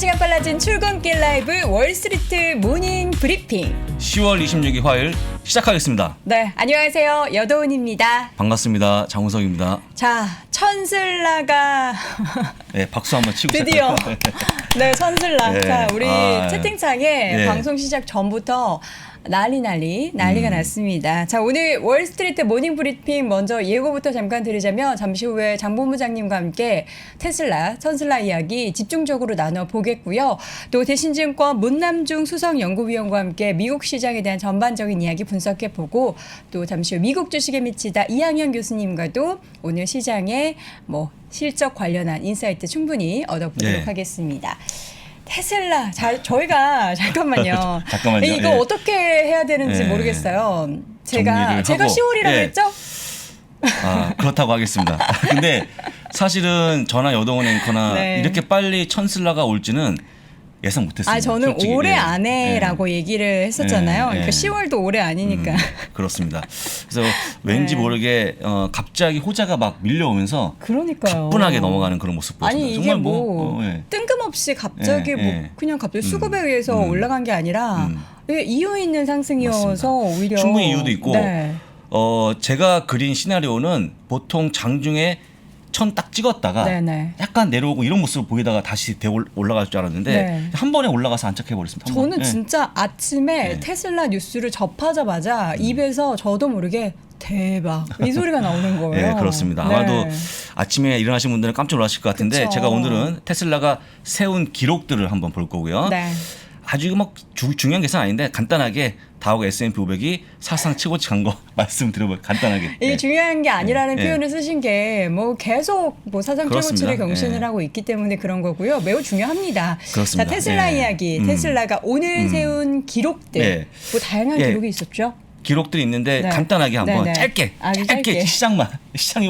1시간 빨라진 출근길 라이브 월스트리트 모닝 브리핑. 10월 26일 화요일 시작하겠습니다. 네, 안녕하세요. 여도은입니다. 반갑습니다. 장우석입니다. 자, 천슬라가 네, 박수 한번 치고 드디어 네, 천슬라. 네. 자, 우리 채팅창에 네. 방송 시작 전부터 난리가 났습니다. 자, 오늘 월스트리트 모닝 브리핑 먼저 예고부터 잠깐 드리자면 잠시 후에 장 본부장님과 함께 테슬라, 천슬라 이야기 집중적으로 나눠보겠고요. 또 대신증권 문남중 수석연구위원과 함께 미국 시장에 대한 전반적인 이야기 분석해보고 또 잠시 후 미국 주식에 미치다 이항현 교수님과도 오늘 시장에 실적 관련한 인사이트 충분히 얻어보도록 네. 하겠습니다. 테슬라, 저희가 잠깐만요. 잠깐만요. 이거 어떻게 해야 되는지 모르겠어요. 제가 10월이라고 했죠? 그렇다고 하겠습니다. 근데 사실은 저나 여동원 앵커나 네. 이렇게 빨리 천슬라가 올지는 예상 못했습니다. 저는 솔직히. 올해 안에라고 얘기를 했었잖아요. 그러니까 10월도 올해 아니니까. 그렇습니다. 그래서 왠지 모르게 갑자기 호재가 막 밀려오면서 그러니까요. 가뿐하게 넘어가는 그런 모습 보였습니다. 아니 이게 정말 뜬금없이 갑자기 그냥 갑자기 수급에 의해서 올라간 게 아니라 이유 있는 상승이어서 맞습니다. 오히려 충분히 이유도 있고 네. 제가 그린 시나리오는 보통 장중에 천 딱 찍었다가 네네. 약간 내려오고 이런 모습을 보이다가 다시 올라갈 줄 알았는데 네. 한 번에 올라가서 안착해버렸습니다. 저는 진짜 아침에 테슬라 뉴스를 접하자마자 입에서 저도 모르게 대박 이 소리가 나오는 거예요. 네, 그렇습니다. 아마도 아침에 일어나신 분들은 깜짝 놀라실 것 같은데 그쵸. 제가 오늘은 테슬라가 세운 기록들을 한번 볼 거고요. 네. 아주 중요한 계산 아닌데 간단하게 다우가 S&P 500이 사상 최고치 간 거 말씀드려볼게요. 간단하게. 이게 중요한 게 아니라는 네. 표현을 쓰신 게 계속 사상 최고치를 그렇습니다. 경신을 하고 있기 때문에 그런 거고요. 매우 중요합니다. 그렇습니다. 자, 테슬라 이야기. 테슬라가 오늘 세운 기록들. 네. 다양한 기록이 있었죠. 기록들이 있는데 네. 간단하게 한번 네, 네. 짧게 아주 짧게. 시장이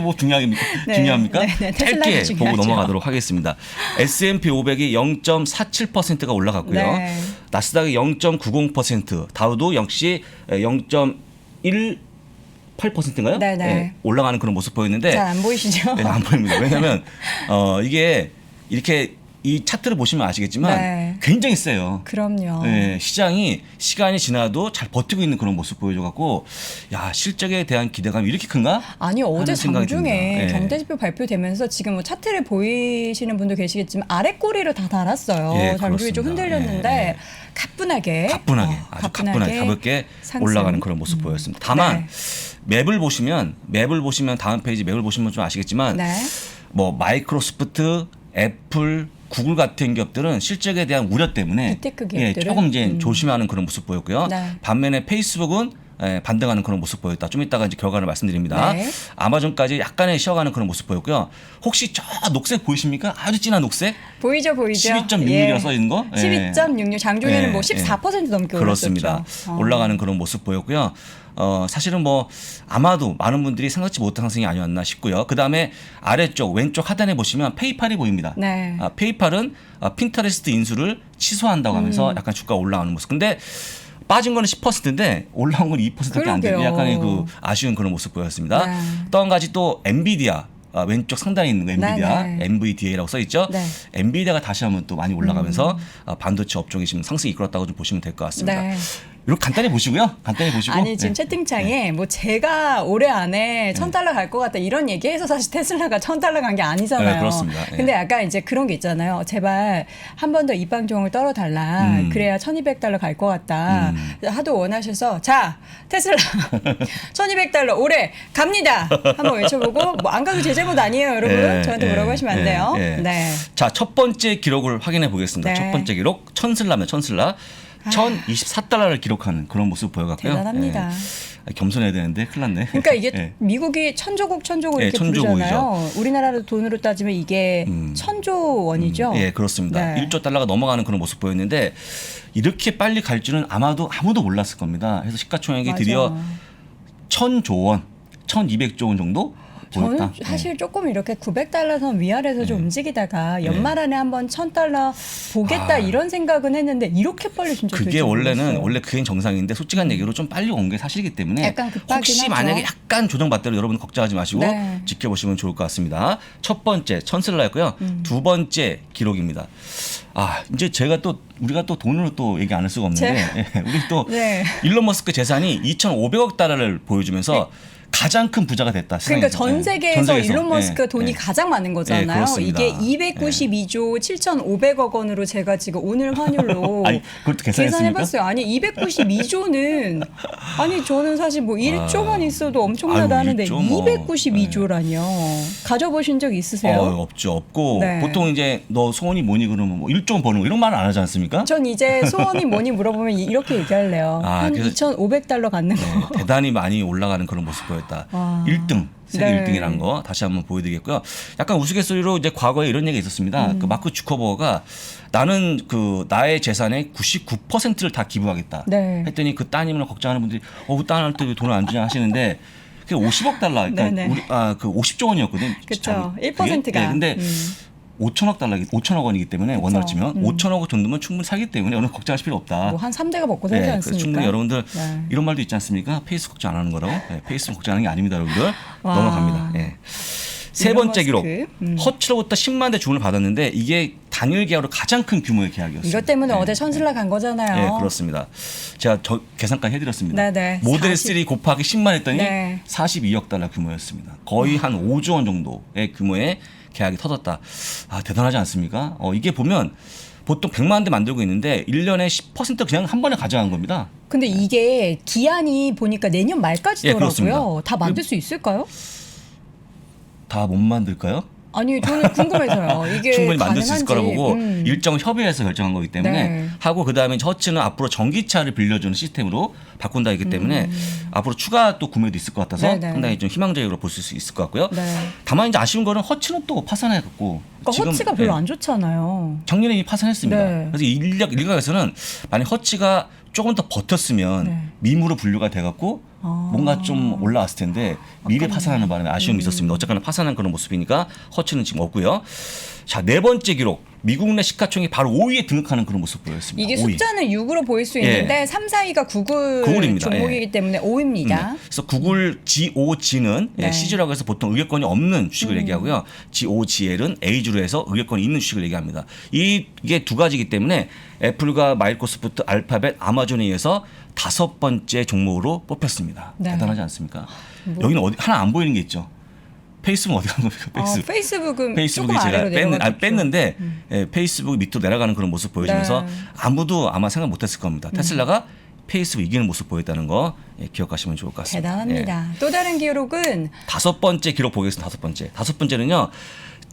뭐 중요합니까? 네. 중요합니까? 네, 네. 테슬라가 짧게 중요하죠. 보고 넘어가도록 하겠습니다. S&P 500이 0.47%가 올라갔고요. 네. 나스닥이 0.90%, 다우도 역시 0.18%인가요? 네, 네. 올라가는 그런 모습 보였는데 잘 안 보이시죠? 네, 안 보입니다. 왜냐하면 이게 이렇게 이 차트를 보시면 아시겠지만 네. 굉장히 세요. 그럼요. 네, 시장이 시간이 지나도 잘 버티고 있는 그런 모습 보여줘갖고 야 실적에 대한 기대감이 이렇게 큰가? 아니 어제 하는 생각이 장중에 듭니다. 경제지표 발표되면서 지금 차트를 보이시는 분도 계시겠지만 아래 꼬리를 다 달았어요. 예, 장중에 좀 그렇습니다. 흔들렸는데 예. 가뿐하게 아주 가뿐하게 가볍게 상승. 올라가는 그런 모습 보였습니다. 다만 네. 맵을 보시면 다음 페이지 맵을 보시면 좀 아시겠지만 네. 마이크로소프트, 애플, 구글 같은 기업들은 실적에 대한 우려 때문에 빅테크 기업들은? 조금 이제 조심하는 그런 모습 보였고요. 네. 반면에 페이스북은 반등하는 그런 모습 보였다. 좀 이따가 이제 결과를 말씀드립니다. 네. 아마존까지 약간의 쉬어가는 그런 모습 보였고요. 혹시 저 녹색 보이십니까? 아주 진한 녹색? 보이죠. 12.66이라고 써 있는 거? 12.66 장중에는 14% 넘게 그렇습니다. 올랐었죠. 올라가는 그런 모습 보였고요. 사실은 아마도 많은 분들이 생각지 못한 상승이 아니었나 싶고요. 그 다음에 아래쪽 왼쪽 하단에 보시면 페이팔이 보입니다. 네. 페이팔은 핀터레스트 인수를 취소한다고 하면서 약간 주가가 올라가는 모습. 근데 빠진 거는 10%인데 올라온 건 2%밖에 안 되는 그러게요. 약간의 아쉬운 그런 모습 보였습니다. 네. 또 한 가지 또 엔비디아. 왼쪽 상단에 있는 거 엔비디아, 네, 네. NVDA라고 써 있죠. 네. 엔비디아가 다시 한번 또 많이 올라가면서 반도체 업종이 지금 상승이 이끌었다고 좀 보시면 될 것 같습니다. 네. 이렇게 간단히 보시고요. 아니 지금 채팅창에 제가 올해 안에 $1,000 갈 것 같다 이런 얘기해서 사실 테슬라가 $1,000 간 게 아니잖아요. 네, 그렇습니다. 근데 약간 이제 그런 게 있잖아요. 제발 한 번 더 입방종을 떨어달라. 그래야 $1,200 갈 것 같다. 하도 원하셔서 자 테슬라 $1,200 올해 갑니다. 한번 외쳐보고 안 가도 제 잘못 아니에요, 여러분. 저한테 뭐라고 하시면 안 돼요. 네. 자, 첫 번째 기록을 확인해 보겠습니다. 네. 첫 번째 기록 천슬라. $1,024를 기록하는 그런 모습 보여갖고요. 대단합니다. 겸손해야 되는데 큰일 났네. 그러니까 이게 미국이 천조국 이렇게 천조국이죠. 부르잖아요. 우리나라 돈으로 따지면 이게 1,000조 원이죠. 예, 그렇습니다. 네. 1조 달러가 넘어가는 그런 모습 보였는데 이렇게 빨리 갈 줄은 아마도 아무도 몰랐을 겁니다. 그래서 시가총액이 맞아. 드디어 1,000조 원, 1,200조 원 정도 저는 보였다. 사실 조금 이렇게 900달러 선 위아래서 좀 움직이다가 연말 안에 한번 1000달러 보겠다 이런 생각은 했는데 이렇게 빨리 진짜 그게 될줄 원래는 몰랐어요. 원래 그게 정상인데 솔직한 얘기로 좀 빨리 온 게 사실이기 때문에 약간 급하긴 혹시 하죠. 만약에 약간 조정받더라도 여러분 걱정하지 마시고 네. 지켜보시면 좋을 것 같습니다. 첫 번째 천슬라였고요. 두 번째 기록입니다. 이제 우리가 또 돈으로 또 얘기 안 할 수가 없는데 우리 또 네. 일론 머스크 재산이 2,500억 달러를 보여주면서 가장 큰 부자가 됐다. 그러니까 세상에서. 전 세계에서 일론 머스크가 돈이 네. 가장 많은 거잖아요. 그렇습니다. 이게 292조 7,500억 원으로 제가 지금 오늘 환율로 아니, 그것도 계산했습니까? 계산해봤어요. 아니 292조는 아니 저는 사실 뭐 1조만 있어도 엄청나다 아유, 하는데 1조 뭐. 292조라뇨. 가져보신 적 있으세요? 없죠. 없고 네. 보통 이제 너 소원이 뭐니 그러면 뭐 1조 버는 거 이런 말 안 하지 않습니까? 전 이제 소원이 뭐니 물어보면 이렇게 얘기할래요. 한 그래서 2,500달러 갖는 거. 네, 대단히 많이 올라가는 그런 모습 보였다. 와. 1등 세계 네. 1등이라는 거 다시 한번 보여드리겠고요. 약간 우스갯소리로 이제 과거에 이런 얘기가 있었습니다. 그 마크 주커버거가 나는 그 나의 재산의 99%를 다 기부하겠다. 네. 했더니 그 따님을 걱정하는 분들이 따님한테 왜 돈을 안 주냐 하시는데 그게 50억 달러, 그러니까 네네. 그 50조 원이었거든. 그렇죠. 그게. 1%가. 네, 근데 5천억 원이기 때문에 그쵸. 원으로 치면 5천억 원 정도면 충분히 살기 때문에 오늘 걱정하실 필요 없다. 뭐 한 3대가 먹고 살지 그래서 않습니까? 충분히 여러분들 네. 이런 말도 있지 않습니까? 페이스 걱정 안 하는 거라고. 페이스 걱정하는 게 아닙니다, 여러분들. 와. 넘어갑니다. 세 일론 번째 기록. 머스크. 허츠로부터 10만 대 주문을 받았는데 이게 단일 계약으로 가장 큰 규모의 계약이었어요. 이것 때문에 어제 천슬라 간 거잖아요. 네, 그렇습니다. 제가 계산까지 해드렸습니다. 네네. 모델 40. 3 곱하기 10만 했더니 네. 42억 달러 규모였습니다. 거의 한 5조 원 정도의 규모의 계약이 터졌다. 대단하지 않습니까? 이게 보면 보통 100만 대 만들고 있는데 1년에 10% 그냥 한 번에 가져간 겁니다. 근데 이게 기한이 보니까 내년 예, 말까지더라고요. 그렇습니다. 다 만들 수 있을까요? 다 못 만들까요? 아니 저는 궁금해서요. 이게 충분히 만들 수 있을 거라고 가능한지. 보고 일정 협의해서 결정한 거기 때문에 네. 하고 그다음에 허츠는 앞으로 전기차를 빌려주는 시스템으로 바꾼다 했기 때문에 앞으로 추가 또 구매도 있을 것 같아서 네네. 상당히 좀 희망적으로 볼 수 있을 것 같고요. 네. 다만 이제 아쉬운 거는 허츠는 또 파산해갖고 그러니까 허치가 별로 안 좋잖아요. 작년에 이미 파산했습니다. 네. 그래서 일각에서는 만약 허치가 조금 더 버텼으면 네. 밈으로 분류가 돼갖고 뭔가 좀 올라왔을 텐데 미리 파산하는 바람에 아쉬움이 있었습니다. 어쨌거나 파산한 그런 모습이니까 허치는 지금 없고요. 자, 네 번째 기록. 미국 내 시가총액이 바로 5위에 등극하는 그런 모습 보였습니다. 이게 5위. 숫자는 6으로 보일 수 있는데 3, 4위가 구글입니다. 종목이기 때문에 5위입니다. 그래서 구글 GOG는 네. CG라고 해서 보통 의결권이 없는 주식을 얘기하고요. GOGL은 A주로 해서 의결권이 있는 주식을 얘기합니다. 이게 두 가지이기 때문에 애플과 마이크로소프트, 알파벳, 아마존에 의해서 5번째 종목으로 뽑혔습니다. 네. 대단하지 않습니까? 여기는 하나 안 보이는 게 있죠. 페이스북 어디 간 겁니까? 페이스북은 페이스북이 조금 제가 아래로 내려갔죠. 뺐는데 페이스북 밑으로 내려가는 그런 모습 보여주면서 네. 아무도 아마 생각 못했을 겁니다. 테슬라가 페이스북 이기는 모습 보였다는 거 기억하시면 좋을 것 같습니다. 대단합니다. 또 다른 기록은 5번째 기록 보겠습니다. 5번째. 5번째는요.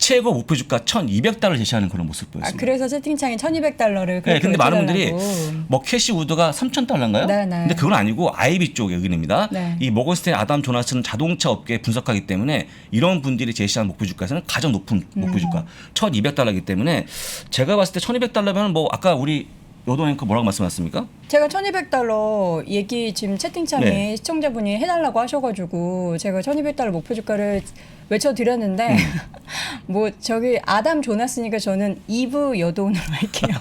최고 목표 주가 1,200달러 제시하는 그런 모습 보였습니다. 그래서 채팅창에 1,200달러를 네, 근데 많은 분들이 해달라고. 뭐 캐시 우드가 3,000달러인가요? 네, 네. 근데 그건 아니고 IB 쪽의 의견입니다. 네. 이 모건스탠 아담 조나스는 자동차 업계 분석하기 때문에 이런 분들이 제시한 목표 주가에서는 가장 높은 목표 주가 1,200달러이기 때문에 제가 봤을 때 1,200달러면 뭐 아까 우리 여돈 앵커 뭐라고 말씀하셨습니까? 제가 1,200달러 얘기 지금 채팅창에 네. 시청자분이 해달라고 하셔가지고 제가 1,200달러 목표 주가를 외쳐드렸는데 뭐 저기 아담 조나스니까 저는 2부 여돈으로 할게요.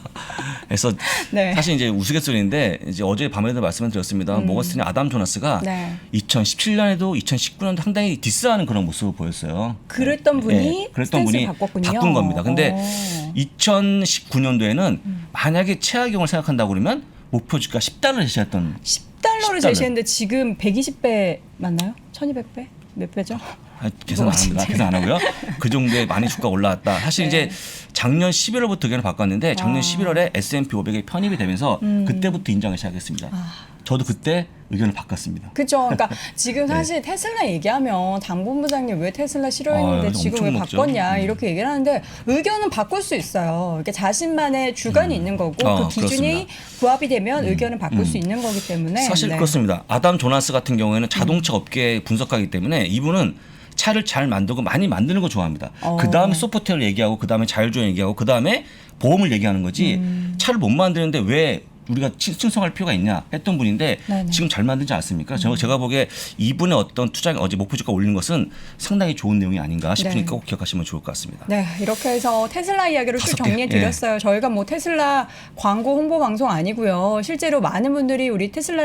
그래서 네. 사실 이제 우스갯소리인데 이제 어제 밤에도 말씀을 드렸습니다. 모건스탠의 아담 조나스가 네. 2017년에도 2019년도 상당히 디스하는 그런 모습을 보였어요. 그랬던 분이 예, 그랬던 분이 바꿨군요. 바꾼 겁니다. 근데 오. 2019년도에는 만약에 최하경을 생각한다고 그러면 목표 주가 10달러 제시했던 10달러를 10달러. 제시했는데 지금 120배 맞나요? 1,200배? 몇 배죠? 계산 안 합니다. 계산 안 하고요. 그 정도에 많이 주가가 올라왔다. 사실 네. 이제 작년 11월부터 의견을 바꿨는데 작년 11월에 S&P 500에 편입이 되면서 그때부터 인정을 시작했습니다. 저도 그때 의견을 바꿨습니다. 그렇죠. 그러니까 지금 네. 사실 테슬라 얘기하면 장본부장님 왜 테슬라 싫어했는데 지금 왜 엄청 먹죠. 바꿨냐 이렇게 얘기를 하는데 의견은 바꿀 수 있어요. 그러니까 자신만의 주관이 있는 거고 그 기준이 그렇습니다. 부합이 되면 의견을 바꿀 수 있는 거기 때문에 사실 네. 그렇습니다. 아담 조나스 같은 경우에는 자동차 업계 분석하기 때문에 이분은 차를 잘 만들고 많이 만드는 거 좋아합니다. 그 다음에 소프트웨어를 얘기하고 그 다음에 자율주행 얘기하고 그 다음에 보험을 얘기하는 거지 차를 못 만드는데 왜 우리가 칭송할 필요가 있냐 했던 분인데 네네. 지금 잘 만들지 않습니까? 제가 보기에 이분의 어떤 투자가 어제 목표 주가 올린 것은 상당히 좋은 내용이 아닌가 싶으니까 네. 꼭 기억하시면 좋을 것 같습니다. 네, 이렇게 해서 테슬라 이야기를 쭉 5개. 정리해 드렸어요. 저희가 뭐 테슬라 광고 홍보 방송 아니고요. 실제로 많은 분들이 우리 테슬라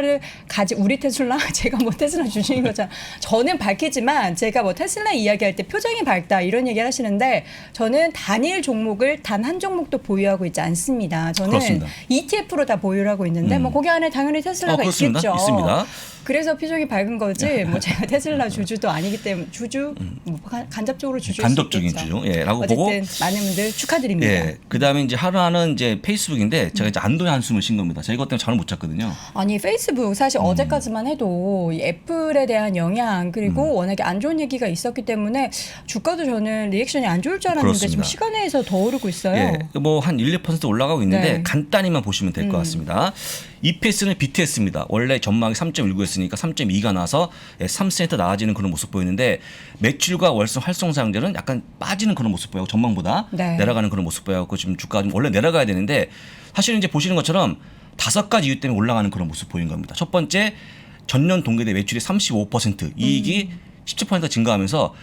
제가 뭐 테슬라 주주인 거잖아. 저는 밝히지만 제가 뭐 테슬라 이야기할 때 표정이 밝다 이런 얘기를 하시는데 저는 단일 종목을 단 한 종목도 보유하고 있지 않습니다. 저는 그렇습니다. ETF로 다 보유를 하고 있는데 뭐 거기 안에 당연히 테슬라가 그렇습니다. 있겠죠. 있습니다. 그래서 표정이 밝은 거지. 뭐 제가 테슬라 주주도 아니기 때문에 뭐 간접적으로 주주일 간접적인 수 있겠죠. 주주, 라고 어쨌든 보고, 많은 분들 축하드립니다. 그다음에 이제 하나는 이제 페이스북인데 제가 이제 안도의 한숨을 쉰 겁니다. 제가 이것 때문에 잠을 못 잤거든요. 아니 페이스북 사실 어제까지만 해도 이 애플에 대한 영향 그리고 워낙에 안 좋은 얘기가 있었기 때문에 주가도 저는 리액션이 안 좋을 줄 알았는데 지금 그렇습니다. 시간에서 더 오르고 있어요. 뭐 한 1~2% 올라가고 있는데 네. 간단히만 보시면 될 것 같습니다. EPS는 BTS입니다. 원래 전망이 3.19였으니까 3.2가 나서 3센트 나아지는 그런 모습 보이는데 매출과 월성 활성상자는 약간 빠지는 그런 모습 보이고 전망보다 네. 내려가는 그런 모습 보여갖고 지금 주가가 좀 원래 내려가야 되는데 사실은 이제 보시는 것처럼 5가지 이유 때문에 올라가는 그런 모습 보이는 겁니다. 첫 번째 전년 동기 대 매출이 35% 이익이 17% 증가하면서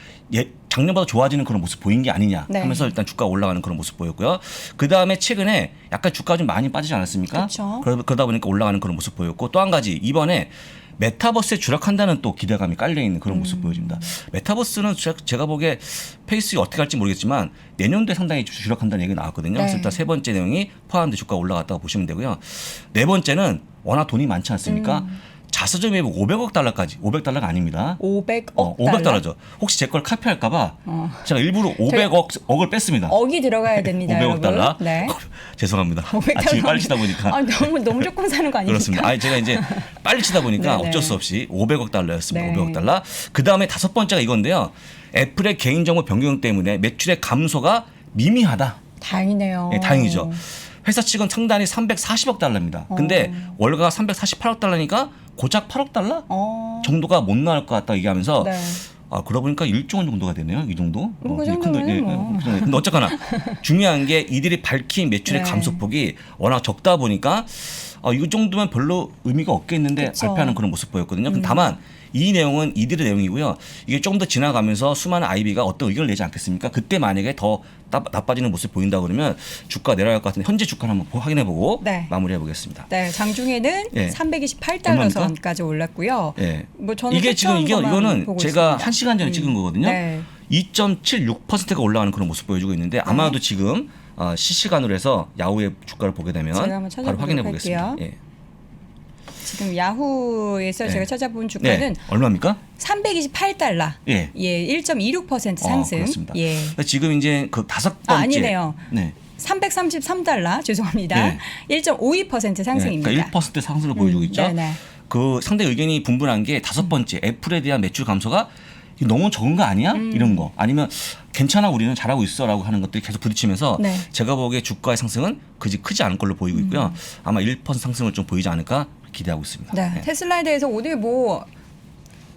작년보다 좋아지는 그런 모습 보인 게 아니냐 하면서 일단 주가가 올라가는 그런 모습 보였고요. 그다음에 최근에 약간 주가가 좀 많이 빠지지 않았습니까? 그렇죠. 그러다 보니까 올라가는 그런 모습 보였고 또 한 가지 이번에 메타버스에 주력한다는 또 기대감이 깔려있는 그런 모습 보여집니다. 메타버스는 제가 보기에 페이스북이 어떻게 할지 모르겠지만 내년도에 상당히 주력한다는 얘기가 나왔거든요. 그래서 일단 세 번째 내용이 포함돼 주가가 올라갔다고 보시면 되고요. 네 번째는 워낙 돈이 많지 않습니까? 자사주 매입 500억 달러까지 500달러가 아닙니다. 500억 500달러죠. 혹시 제 걸 카피할까봐 제가 일부러 500억을 뺐습니다. 억이 들어가야 됩니다. 500억 달러. 네. 죄송합니다. 500 아침에 빨리 치다 보니까. 너무 조금 사는 거 아닙니까? 그렇습니다. 제가 이제 빨리 치다 보니까 네네. 어쩔 수 없이 500억 달러였습니다. 네. 500억 달러. 그 다음에 다섯 번째가 이건데요. 애플의 개인정보 변경 때문에 매출의 감소가 미미하다. 다행이네요. 네, 다행이죠. 회사 측은 상단이 340억 달러입니다. 근데 월가가 348억 달러니까 고작 8억 달러 정도가 못 나올 것 같다 얘기하면서 네. 그러고 보니까 1조 원 정도가 되네요. 이 정도. 그 정도면 뭐. 근데 어쨌거나 중요한 게 이들이 밝힌 매출의 네. 감소폭이 워낙 적다 보니까 이 정도면 별로 의미가 없겠는데 그쵸. 발표하는 그런 모습 보였거든요. 근데 다만 이 내용은 이들의 내용이고요. 이게 좀 더 지나가면서 수많은 IB가 어떤 의견을 내지 않겠습니까? 그때 만약에 더 나빠지는 모습 보인다 그러면 주가 내려갈 것 같은데 현재 주가를 한번 확인해보고 네. 마무리해 보겠습니다. 네, 장중에는 예. 328달러 선까지 올랐고요. 예. 뭐 저는 이게 지금 이거는 보고 제가 있습니다. 1시간 전에 찍은 거거든요. 네. 2.76%가 올라가는 그런 모습 보여주고 있는데 아마도 지금 실시간으로 해서 야후의 주가를 보게 되면 제가 한번 바로 찾아보도록 확인해 보겠습니다. 할게요. 지금 야후에서 네. 제가 찾아본 주가는 얼마입니까? 328달러. 예. 1.26% 상승. 그렇습니다. 예. 지금 이제 그 다섯 번째. 아니네요. 네. 333달러. 죄송합니다. 1.52% 상승입니다. 그러니까 1% 상승을 보여주고 있죠. 네네. 그 상대 의견이 분분한 게 다섯 번째 애플에 대한 매출 감소가 이거 너무 적은 거 아니야? 이런 거 아니면 괜찮아 우리는 잘하고 있어라고 하는 것들이 계속 부딪히면서 네. 제가 보기에 주가의 상승은 크지 않을 걸로 보이고 있고요. 아마 1% 상승을 좀 보이지 않을까 기대하고 있습니다. 네. 네. 테슬라에 대해서 오늘 뭐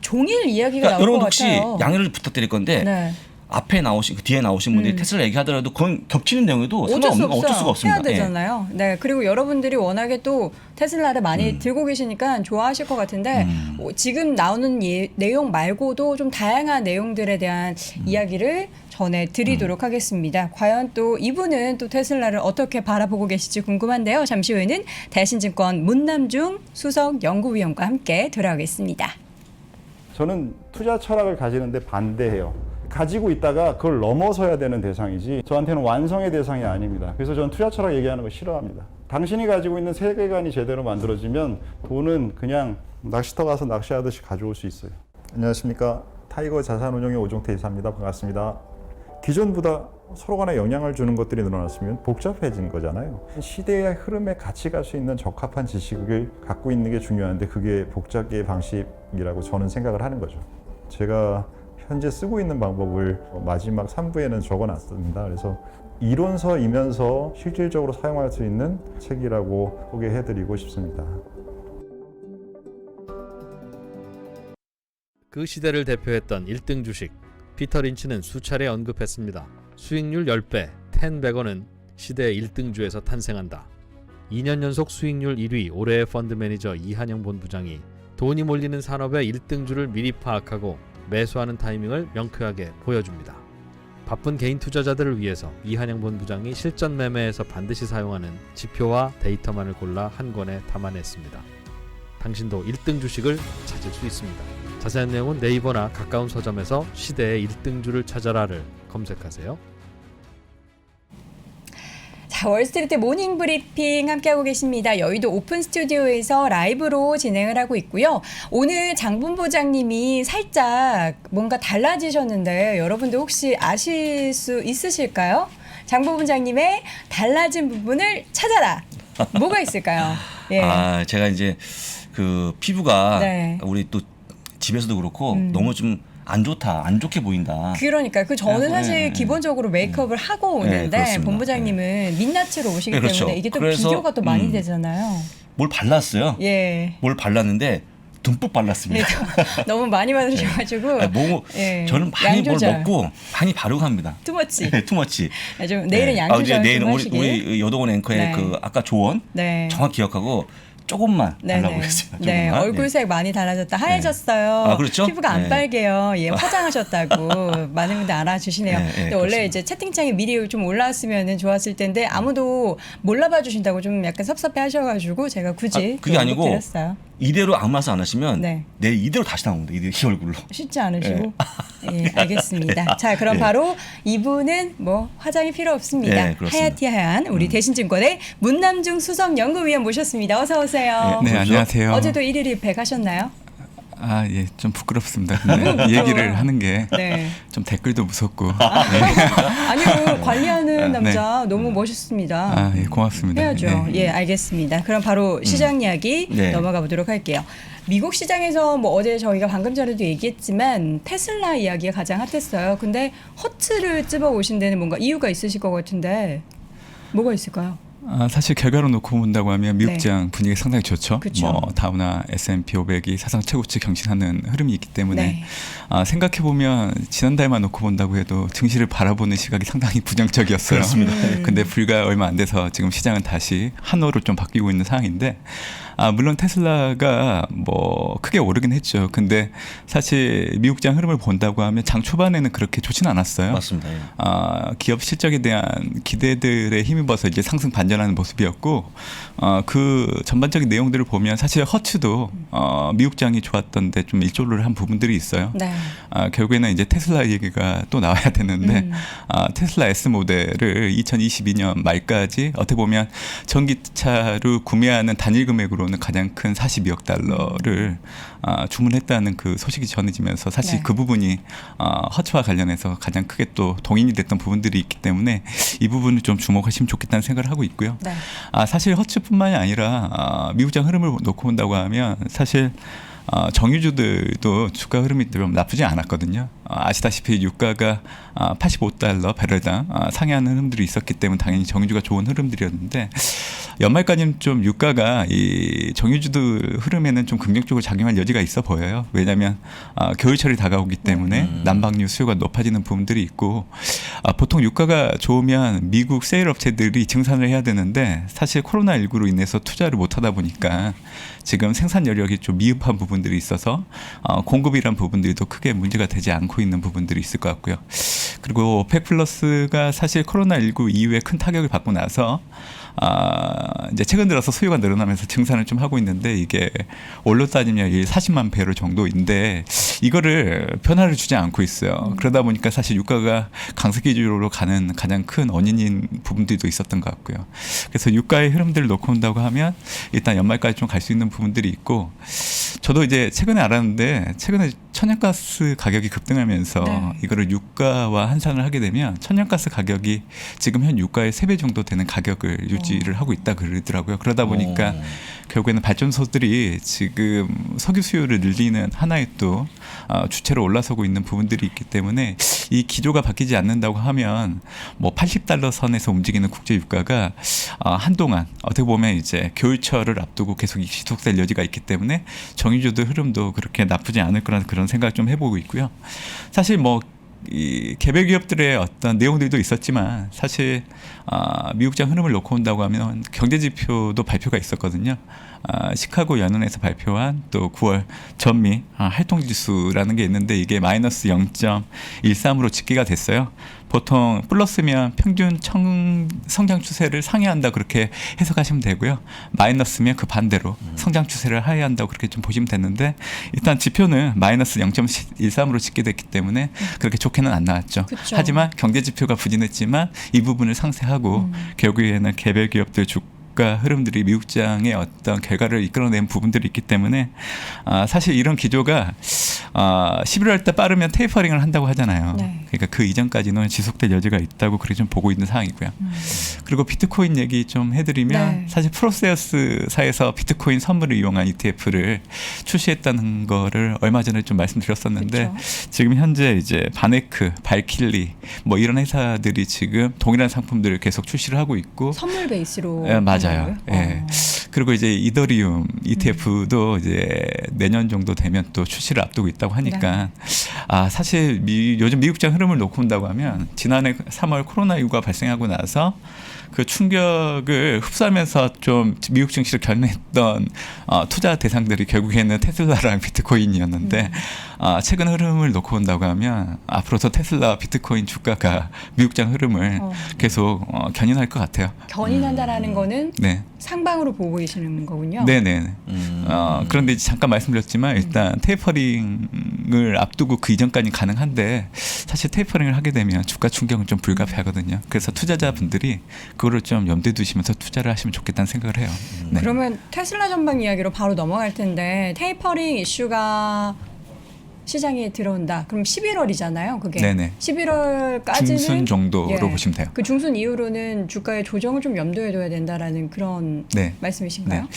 종일 이야기가 나올 여러분 것 혹시 같아요. 양해를 부탁드릴 건데 네. 앞에 나오신 뒤에 나오신 분들이 테슬라 얘기하더라도 그건 겹치는 내용에도 어쩔 수가 없습니다. 해야 되잖아요. 네. 그리고 여러분들이 워낙에 또 테슬라를 많이 들고 계시니까 좋아하실 것 같은데 지금 나오는 내용 말고도 좀 다양한 내용들에 대한 이야기를 전해드리도록 하겠습니다. 과연 또 이분은 또 테슬라를 어떻게 바라보고 계실지 궁금한데요. 잠시 후에는 대신증권 문남중 수석 연구위원과 함께 돌아오겠습니다. 저는 투자 철학을 가지는데 반대해요. 가지고 있다가 그걸 넘어서야 되는 대상이지 저한테는 완성의 대상이 아닙니다. 그래서 저는 투자 철학 얘기하는 거 싫어합니다. 당신이 가지고 있는 세계관이 제대로 만들어지면 돈은 그냥 낚시터 가서 낚시하듯이 가져올 수 있어요. 안녕하십니까. 타이거 자산운용의 오종태 이사입니다. 반갑습니다. 기존보다 서로 간에 영향을 주는 것들이 늘어났으면 복잡해진 거잖아요. 시대의 흐름에 같이 갈 수 있는 적합한 지식을 갖고 있는 게 중요한데 그게 복잡계의 방식이라고 저는 생각을 하는 거죠. 제가 현재 쓰고 있는 방법을 마지막 3부에는 적어놨습니다. 그래서 이론서이면서 실질적으로 사용할 수 있는 책이라고 소개해드리고 싶습니다. 그 시대를 대표했던 1등 주식 피터 린치는 수차례 언급했습니다. 수익률 10배, 10백원은 시대의 1등주에서 탄생한다. 2년 연속 수익률 1위 올해의 펀드 매니저 이한영 본부장이 돈이 몰리는 산업의 1등주를 미리 파악하고 매수하는 타이밍을 명쾌하게 보여줍니다. 바쁜 개인 투자자들을 위해서 이한영 본부장이 실전 매매에서 반드시 사용하는 지표와 데이터만을 골라 한 권에 담아냈습니다. 당신도 1등 주식을 찾을 수 있습니다. 자세한 내용은 네이버나 가까운 서점에서 시대의 1등주를 찾아라를 검색하세요. 자, 월스트리트 모닝 브리핑 함께하고 계십니다. 여의도 오픈 스튜디오에서 라이브로 진행을 하고 있고요. 오늘 장본 부장님이 살짝 뭔가 달라지셨는데 여러분들 혹시 아실 수 있으실까요? 장본 부장님의 달라진 부분을 찾아라. 뭐가 있을까요? 예. 제가 이제 그 피부가 네. 우리 또 집에서도 그렇고 너무 좀 안 좋다, 안 좋게 보인다. 그러니까 저는 사실 네. 기본적으로 메이크업을 하고 오는데 그렇습니다. 본부장님은 민낯으로 오시기 네, 그렇죠. 때문에 이게 또 그래서, 비교가 또 많이 되잖아요. 뭘 발랐어요. 예. 뭘 발랐는데 듬뿍 발랐습니다. 너무 많이 받으셔가지고 예. 저는 많이 뭘 양조절. 먹고 많이 바르고 합니다. 투머치. 네, 투머치. 좀 내일은 양조절 이제 내일은 좀 우리 하시길. 여동원 앵커의 네. 그 아까 조언 네. 정확히 기억하고 조금만 네네. 발라보겠습니다. 네, 조금만. 얼굴색 많이 달라졌다, 하얘졌어요. 그렇죠? 피부가 안 네. 빨개요. 예, 화장하셨다고 많은 분들 알아주시네요. 네, 근데 원래 그렇습니다. 이제 채팅창에 미리 좀 올라왔으면 좋았을 텐데 아무도 몰라봐 주신다고 좀 약간 섭섭해하셔가지고 제가 굳이 그게 아니고 드렸어요. 이대로 아무 말씀 안 하시면 네. 내일 이대로 다시 나옵니다. 이 얼굴로. 쉽지 않으시고. 예, 알겠습니다. 자, 그럼 네. 바로 이분은 뭐 화장이 필요 없습니다. 네, 그렇습니다. 하얗디 하얀 우리 대신증권의 문남중 수석연구위원 모셨습니다. 어서 오세요. 네, 그렇죠? 안녕하세요. 어제도 1일 1팩 하셨나요? 예, 좀 부끄럽습니다. 근데 얘기를 하는 게 좀 네. 댓글도 무섭고. 아니요, 관리하는 네. 남자 너무 멋있습니다. 예, 고맙습니다. 해야죠. 네. 예, 알겠습니다. 그럼 바로 시장 이야기 네. 넘어가 보도록 할게요. 미국 시장에서 뭐 어제 저희가 방금 전에도 얘기했지만 테슬라 이야기가 가장 핫했어요. 근데 허츠를 집어 오신 데는 뭔가 이유가 있으실 것 같은데 뭐가 있을까요? 사실 결과로 놓고 본다고 하면 미국 네. 시장 분위기 상당히 좋죠. 그쵸. 뭐 다우나 S&P 500이 사상 최고치 경신하는 흐름이 있기 때문에 네. 생각해 보면 지난달만 놓고 본다고 해도 증시를 바라보는 시각이 상당히 부정적이었어요. 그렇습니다. 근데 불과 얼마 안 돼서 지금 시장은 다시 한호로 좀 바뀌고 있는 상황인데 물론 테슬라가 뭐 크게 오르긴 했죠. 근데 사실 미국 시장 흐름을 본다고 하면 장 초반에는 그렇게 좋지는 않았어요. 맞습니다. 예. 기업 실적에 대한 기대들에 힘입어서 이제 상승 반전하는 모습이었고 그 전반적인 내용들을 보면 사실 허츠도 미국 장이 좋았던데 좀 일조를 한 부분들이 있어요. 네. 결국에는 이제 테슬라 얘기가 또 나와야 되는데 테슬라 S 모델을 2022년 말까지 어떻게 보면 전기차를 구매하는 단일 금액으로는 가장 큰 42억 달러를 주문했다는 그 소식이 전해지면서 사실 네. 그 부분이 허츠와 관련해서 가장 크게 또 동인이 됐던 부분들이 있기 때문에 이 부분을 좀 주목하시면 좋겠다는 생각을 하고 있고요. 네. 사실 허츠뿐만이 아니라 미국장 흐름을 놓고 본다고 하면 사실 정유주들도 주가 흐름이 좀 나쁘지 않았거든요. 아시다시피 유가가 85달러 배럴당 상회하는 흐름들이 있었기 때문에 당연히 정유주가 좋은 흐름들이었는데 연말까지는 좀 유가가 이 정유주들 흐름에는 좀 긍정적으로 작용할 여지가 있어 보여요. 왜냐하면 겨울철이 다가오기 때문에 난방유 수요가 높아지는 부분들이 있고 보통 유가가 좋으면 미국 세일 업체들이 증산을 해야 되는데 사실 코로나19로 인해서 투자를 못하다 보니까 지금 생산 여력이 좀 미흡한 부분들이 있어서 공급이란 부분들도 크게 문제가 되지 않고 있는 부분들이 있을 것 같고요. 그리고 오펙 플러스가 사실 코로나19 이후에 큰 타격을 받고 나서 이제 최근 들어서 수요가 늘어나면서 증산을 좀 하고 있는데 이게 올로 따지면 40만 배럴 정도인데 이거를 변화를 주지 않고 있어요. 그러다 보니까 사실 유가가 강세 기조로 가는 가장 큰 원인인 부분들도 있었던 것 같고요. 그래서 유가의 흐름들을 놓고 본다고 하면 일단 연말까지 좀 갈 수 있는 부분들이 있고 저도 이제 최근에 알았는데 최근에 천연가스 가격이 급등하면서 네. 이거를 유가와 환산을 하게 되면 천연가스 가격이 지금 현 유가의 3배 정도 되는 가격을 유지를 하고 있다 그러더라고요. 그러다 보니까 결국에는 발전소들이 지금 석유 수요를 늘리는 하나의 또 주체로 올라서고 있는 부분들이 있기 때문에 이 기조가 바뀌지 않는다고 하면 뭐 80달러 선에서 움직이는 국제 유가가 한동안 어떻게 보면 이제 겨울철을 앞두고 계속 지속될 여지가 있기 때문에 정유주들 흐름도 그렇게 나쁘지 않을 거라는 그런 생각을 좀 해보고 있고요. 사실 뭐 이 개별 기업들의 어떤 내용들도 있었지만 사실 미국장 흐름을 놓고 온다고 하면 경제 지표도 발표가 있었거든요. 시카고 연은에서 발표한 또 9월 전미 활동 지수라는 게 있는데 이게 마이너스 0.13으로 집계가 됐어요. 보통 플러스면 평균 성장 추세를 상회한다 그렇게 해석하시면 되고요. 마이너스면 그 반대로 성장 추세를 하회한다고 그렇게 좀 보시면 되는데 일단 지표는 마이너스 0.13으로 집계됐기 때문에 그렇게 좋게는 안 나왔죠. 그쵸. 하지만 경제 지표가 부진했지만 이 부분을 상쇄하고 결국에는 개별 기업들 주가 흐름들이 미국장의 어떤 결과를 이끌어낸 부분들이 있기 때문에 사실 이런 기조가 11월 때 빠르면 테이퍼링을 한다고 하잖아요. 네. 그러니까 그 이전까지는 지속될 여지가 있다고 그렇게 좀 보고 있는 상황이고요. 그리고 비트코인 얘기 좀 해드리면 네. 사실 프로세스사에서 비트코인 선물을 이용한 ETF를 출시했다는 거를 얼마 전에 좀 말씀드렸었는데 그쵸. 지금 현재 이제 바네크, 발킬리 뭐 이런 회사들이 지금 동일한 상품들을 계속 출시를 하고 있고 선물 베이스로. 예, 맞아요. 하는 거예요? 예. 그리고 이제 이더리움 ETF도 이제 내년 정도 되면 또 출시를 앞두고 있다고 하니까 사실 요즘 미국장 흐름을 놓고 온다고 하면 지난해 3월 코로나19가 발생하고 나서 그 충격을 흡수하면서 좀 미국 증시를 견인했던 투자 대상들이 결국에는 테슬라랑 비트코인이었는데 최근 흐름을 놓고 온다고 하면 앞으로도 테슬라, 비트코인 주가가 미국장 흐름을 계속 견인할 것 같아요. 견인한다라는 거는 네. 상방으로 보고 계시는 거군요. 네네. 그런데 이제 잠깐 말씀드렸지만 일단 테이퍼링을 앞두고 그 이전까지 가능한데 사실 테이퍼링을 하게 되면 주가 충격은 좀 불가피하거든요. 그래서 투자자분들이 그거를 좀 염두에 두시면서 투자를 하시면 좋겠다는 생각을 해요. 네. 그러면 테슬라 전방 이야기로 바로 넘어갈 텐데 테이퍼링 이슈가 시장에 들어온다. 그럼 11월이잖아요. 그게 네네. 11월까지는 중순 정도로 예. 보시면 돼요. 그 중순 이후로는 주가의 조정을 좀 염두에 둬야 된다라는 그런 네. 말씀이신가요?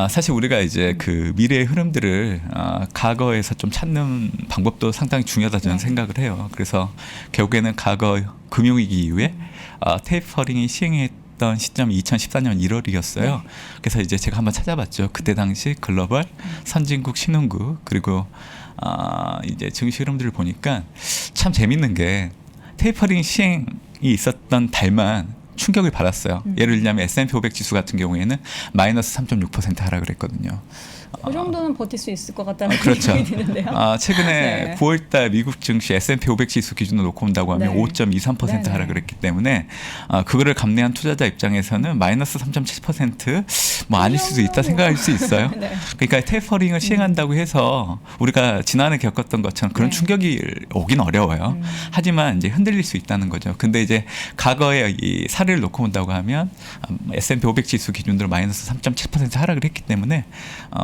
사실 우리가 이제 그 미래의 흐름들을 과거에서 좀 찾는 방법도 상당히 중요하다 저는 생각을 해요. 그래서 결국에는 과거 금융위기 이후에 테이퍼링이 시행했던 시점이 2014년 1월이었어요. 그래서 이제 제가 한번 찾아봤죠. 그때 당시 글로벌, 선진국, 신흥국 그리고 이제 증시 흐름들을 보니까 참 재밌는 게 테이퍼링 시행이 있었던 달만 충격을 받았어요. 예를 들면 S&P 500 지수 같은 경우에는 마이너스 3.6% 하락을 했거든요. 그 정도는 버틸 수 있을 것 같다는 그렇죠. 생각이 드는데요. 최근에 네. 9월달 미국 증시 S&P 500 지수 기준으로 놓고 온다고 하면 네. 5.23% 네, 네. 하락을 했기 때문에 그거를 감내한 투자자 입장에서는 마이너스 3.7%뭐 아닐 수도 있다 생각할 수 있어요. 네. 그러니까 테이퍼링을 시행한다고 해서 우리가 지난해 겪었던 것처럼 그런 네. 충격이 오긴 어려워요. 하지만 이제 흔들릴 수 있다는 거죠. 근데 이제 과거에 이 사례를 놓고 온다고 하면 S&P 500 지수 기준으로 마이너스 3.7% 하락을 했기 때문에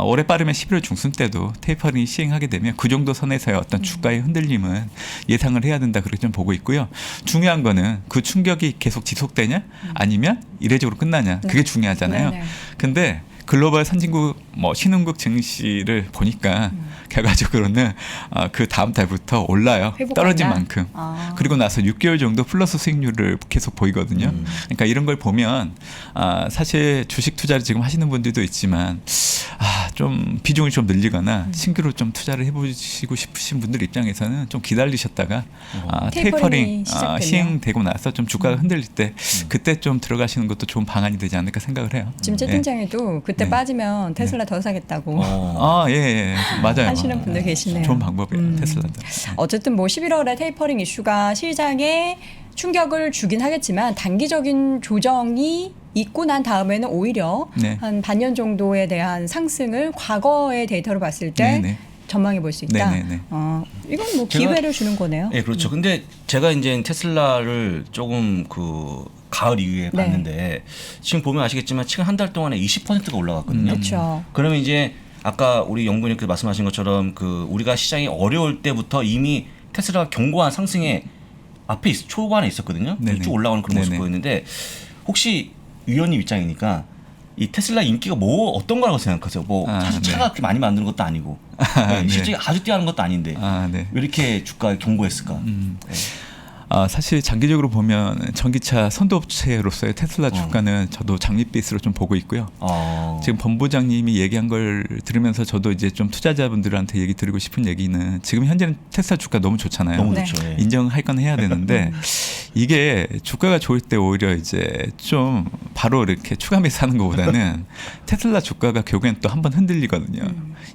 올해 빠르면 11월 중순 때도 테이퍼링이 시행하게 되면 그 정도 선에서의 어떤 주가의 흔들림은 예상을 해야 된다 그렇게 좀 보고 있고요. 중요한 거는 그 충격이 계속 지속되냐 아니면 이례적으로 끝나냐 그게 중요하잖아요. 네, 네. 근데 글로벌 선진국 뭐 신흥국 증시를 보니까 결과적으로는 그 다음 달부터 올라요. 회복한다? 떨어진 만큼. 그리고 나서 6개월 정도 플러스 수익률을 계속 보이거든요. 그러니까 이런 걸 보면 사실 주식 투자를 지금 하시는 분들도 있지만 좀 비중을 좀 늘리거나 신규로 좀 투자를 해보시고 싶으신 분들 입장에서는 좀 기다리셨다가 테이퍼링 시작되면. 시행되고 나서 좀 주가가 흔들릴 때 그때 좀 들어가시는 것도 좋은 방안이 되지 않을까 생각을 해요. 지금 채팅창에도 그때 네. 빠지면 테슬라 더 사겠다고 예, 맞아요. 하시는 분들 계시네요. 좋은 방법이에요, 테슬라도. 어쨌든 뭐 11월에 테이퍼링 이슈가 시장에 충격을 주긴 하겠지만 단기적인 조정이 있고 난 다음에는 오히려 네. 한 반년 정도에 대한 상승을 과거의 데이터로 봤을 때 네네. 전망해 볼 수 있다. 네네네. 이건 뭐 제가- 기회를 주는 거네요. 네, 그렇죠. 근데 제가 이제 테슬라를 조금 그 가을 이후에 네. 봤는데 지금 보면 아시겠지만 지금 한 달 동안에 20%가 올라갔거든요. 그렇죠. 그러면 이제 아까 우리 연구원님께서 말씀하신 것처럼 그 우리가 시장이 어려울 때부터 이미 테슬라가 견고한 상승에 앞에 초반에 있었거든요. 네네. 쭉 올라오는 그런 모습 네네. 보였는데 혹시 위원님 입장이니까 이 테슬라 인기가 뭐 어떤 거라고 생각하세요? 뭐 사실 네. 차가 그렇게 많이 만드는 것도 아니고 네. 실제 아주 뛰어난 것도 아닌데 네. 왜 이렇게 주가가 견고했을까? 네. 사실 장기적으로 보면 전기차 선도업체로서의 테슬라 주가는 저도 장밋빛으로 좀 보고 있고요. 지금 본부장님이 얘기한 걸 들으면서 저도 이제 좀 투자자분들한테 얘기 드리고 싶은 얘기는 지금 현재는 테슬라 주가 너무 좋잖아요. 너무 네. 좋죠. 예. 인정할 건 해야 되는데 이게 주가가 좋을 때 오히려 이제 좀 바로 이렇게 추가 매수하는 것보다는 테슬라 주가가 결국엔 또 한번 흔들리거든요.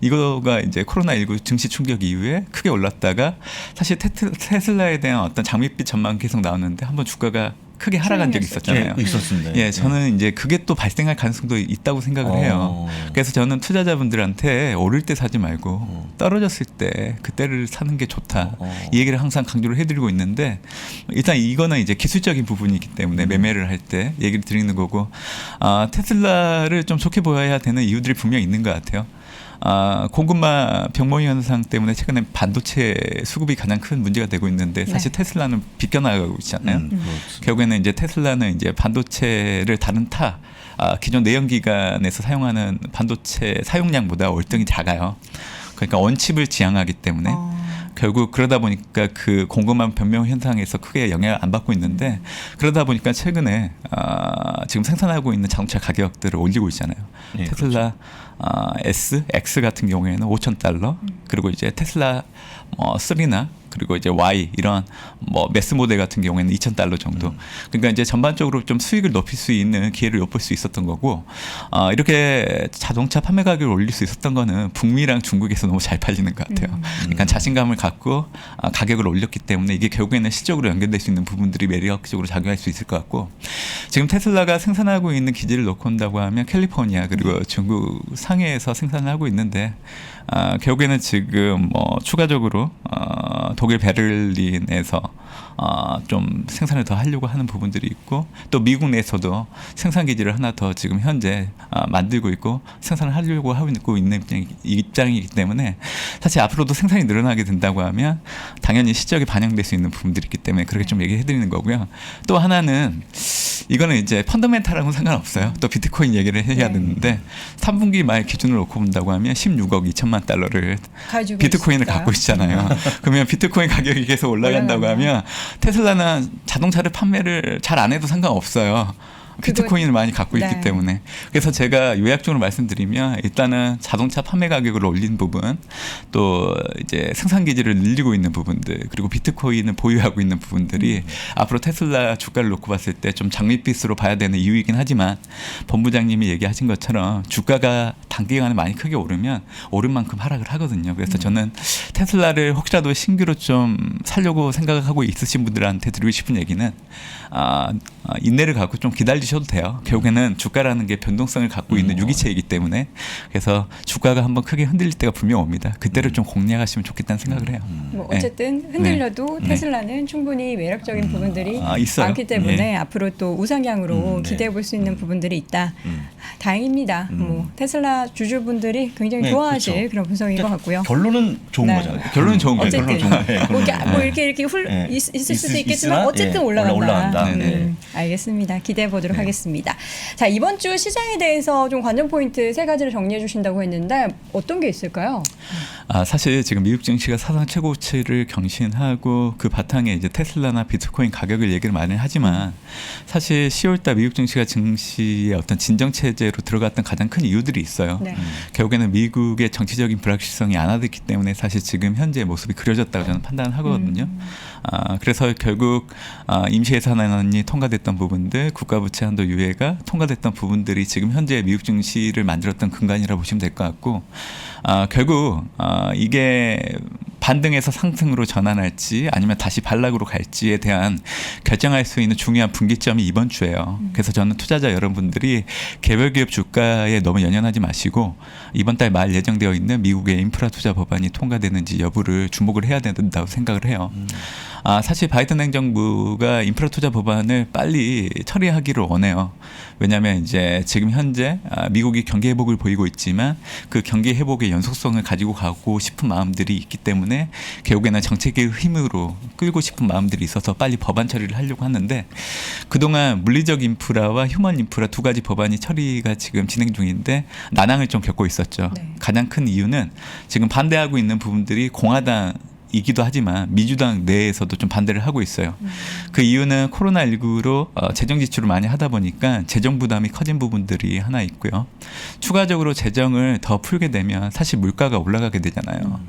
이거가 이제 코로나19 증시 충격 이후에 크게 올랐다가 사실 테슬라에 대한 어떤 장밋빛 전망 계속 나왔는데 한번 주가가 크게 하락한 적이 있었잖아요. 예, 있었습니다. 예, 저는 이제 그게 또 발생할 가능성도 있다고 생각을 해요. 그래서 저는 투자자분들한테 오를 때 사지 말고 떨어졌을 때 그때를 사는 게 좋다. 이 얘기를 항상 강조를 해드리고 있는데 일단 이거는 이제 기술적인 부분이기 때문에 매매를 할 때 얘기를 드리는 거고 테슬라를 좀 좋게 보여야 되는 이유들이 분명히 있는 것 같아요. 공급망 병목 현상 때문에 최근에 반도체 수급이 가장 큰 문제가 되고 있는데 사실 테슬라는 비껴나가고 있잖아요. 결국에는 이제 테슬라는 이제 반도체를 다른 기존 내연기관에서 사용하는 반도체 사용량보다 월등히 작아요. 그러니까 원칩을 지향하기 때문에 결국 그러다 보니까 그 공급망 변명 현상에서 크게 영향을 안 받고 있는데 그러다 보니까 최근에 지금 생산하고 있는 자동차 가격들을 올리고 있잖아요. 네, 테슬라 S, X 같은 경우에는 $5,000 그리고 이제 테슬라 3나 그리고 이제 Y 이런 뭐 매스 모델 같은 경우에는 $2,000 정도. 그러니까 이제 전반적으로 좀 수익을 높일 수 있는 기회를 엿볼 수 있었던 거고 이렇게 자동차 판매 가격을 올릴 수 있었던 거는 북미랑 중국에서 너무 잘 팔리는 것 같아요. 그러니까 자신감을 갖고 가격을 올렸기 때문에 이게 결국에는 실적으로 연결될 수 있는 부분들이 매력적으로 작용할 수 있을 것 같고 지금 테슬라가 생산하고 있는 기지를 놓고 온다고 하면 캘리포니아 그리고 중국 상해에서 생산을 하고 있는데 결국에는 지금 뭐 추가적으로 독일 베를린에서 좀 생산을 더 하려고 하는 부분들이 있고 또 미국 내에서도 생산 기지를 하나 더 지금 현재 만들고 있고 생산을 하려고 하고 있는 입장이기 때문에 사실 앞으로도 생산이 늘어나게 된다고 하면 당연히 실적에 반영될 수 있는 부분들이 있기 때문에 그렇게 좀 얘기해 드리는 거고요. 또 하나는 이거는 이제 펀더멘탈하고는 상관없어요. 또 비트코인 얘기를 해야 되는데 3분기 말 기준으로 놓고 본다고 하면 16억 2천만 달러를 비트코인을 갖고 있잖아요. 그러면 비트코인 가격이 계속 올라간다고 하면 테슬라는 자동차를 판매를 잘 안 해도 상관없어요. 비트코인을 많이 갖고 있기 때문에. 그래서 제가 요약적으로 말씀드리면 일단은 자동차 판매 가격을 올린 부분 또 이제 생산 기지를 늘리고 있는 부분들 그리고 비트코인을 보유하고 있는 부분들이 앞으로 테슬라 주가를 놓고 봤을 때 좀 장밋빛으로 봐야 되는 이유이긴 하지만 본부장님이 얘기하신 것처럼 주가가 단기간에 많이 크게 오르면 오른 만큼 하락을 하거든요. 그래서 저는 테슬라를 혹시라도 신규로 좀 살려고 생각하고 있으신 분들한테 드리고 싶은 얘기는 인내를 갖고 좀 기다리셔도 돼요. 결국에는 주가라는 게 변동성을 갖고 있는 유기체이기 때문에 그래서 주가가 한번 크게 흔들릴 때가 분명 옵니다. 그때를 좀 공략하시면 좋겠다는 생각을 해요. 뭐 어쨌든 흔들려도 테슬라는 충분히 매력적인 부분들이 많기 때문에 앞으로 또 우상향으로 기대해 볼 수 있는 부분들이 있다. 다행입니다. 뭐 테슬라 주주분들이 굉장히 좋아하실 그렇죠. 그런 분석인 것 같고요. 결론은 좋은 네. 거잖아요. 결론은 좋은 거죠. 어쨌든 결론은 좋은 거예요. 뭐 이렇게 있을 수도 있겠지만 어쨌든 올라간다. 네. 알겠습니다. 기대해 보도록 하겠습니다. 자, 이번 주 시장에 대해서 좀 관전 포인트 3가지를 정리해 주신다고 했는데 어떤 게 있을까요? 사실 지금 미국 증시가 사상 최고치를 경신하고 그 바탕에 이제 테슬라나 비트코인 가격을 얘기를 많이 하지만 사실 10월달 미국 증시의 어떤 진정 체제로 들어갔던 가장 큰 이유들이 있어요. 네. 결국에는 미국의 정치적인 불확실성이 완화됐기 때문에 사실 지금 현재의 모습이 그려졌다고 저는 판단을 하거든요. 그래서 결국 임시예산안이 통과됐던 부분들, 국가부채 한도 유예가 통과됐던 부분들이 지금 현재 미국 증시를 만들었던 근간이라고 보시면 될 것 같고 결국 이게 반등에서 상승으로 전환할지 아니면 다시 반락으로 갈지에 대한 결정할 수 있는 중요한 분기점이 이번 주예요. 그래서 저는 투자자 여러분들이 개별 기업 주가에 너무 연연하지 마시고 이번 달 말 예정되어 있는 미국의 인프라 투자 법안이 통과되는지 여부를 주목을 해야 된다고 생각을 해요. 사실 바이든 행정부가 인프라 투자 법안을 빨리 처리하기를 원해요. 왜냐하면 이제 지금 현재 미국이 경기 회복을 보이고 있지만 그 경기 회복의 연속성을 가지고 가고 싶은 마음들이 있기 때문에 결국에는 정책의 힘으로 끌고 싶은 마음들이 있어서 빨리 법안 처리를 하려고 하는데 그동안 물리적 인프라와 휴먼 인프라 두 가지 법안이 처리가 지금 진행 중인데 난항을 좀 겪고 있었죠. 네. 가장 큰 이유는 지금 반대하고 있는 부분들이 공화당 이기도 하지만 민주당 내에서도 좀 반대를 하고 있어요. 그 이유는 코로나19로 재정 지출을 많이 하다 보니까 재정 부담이 커진 부분들이 하나 있고요. 추가적으로 재정을 더 풀게 되면 사실 물가가 올라가게 되잖아요.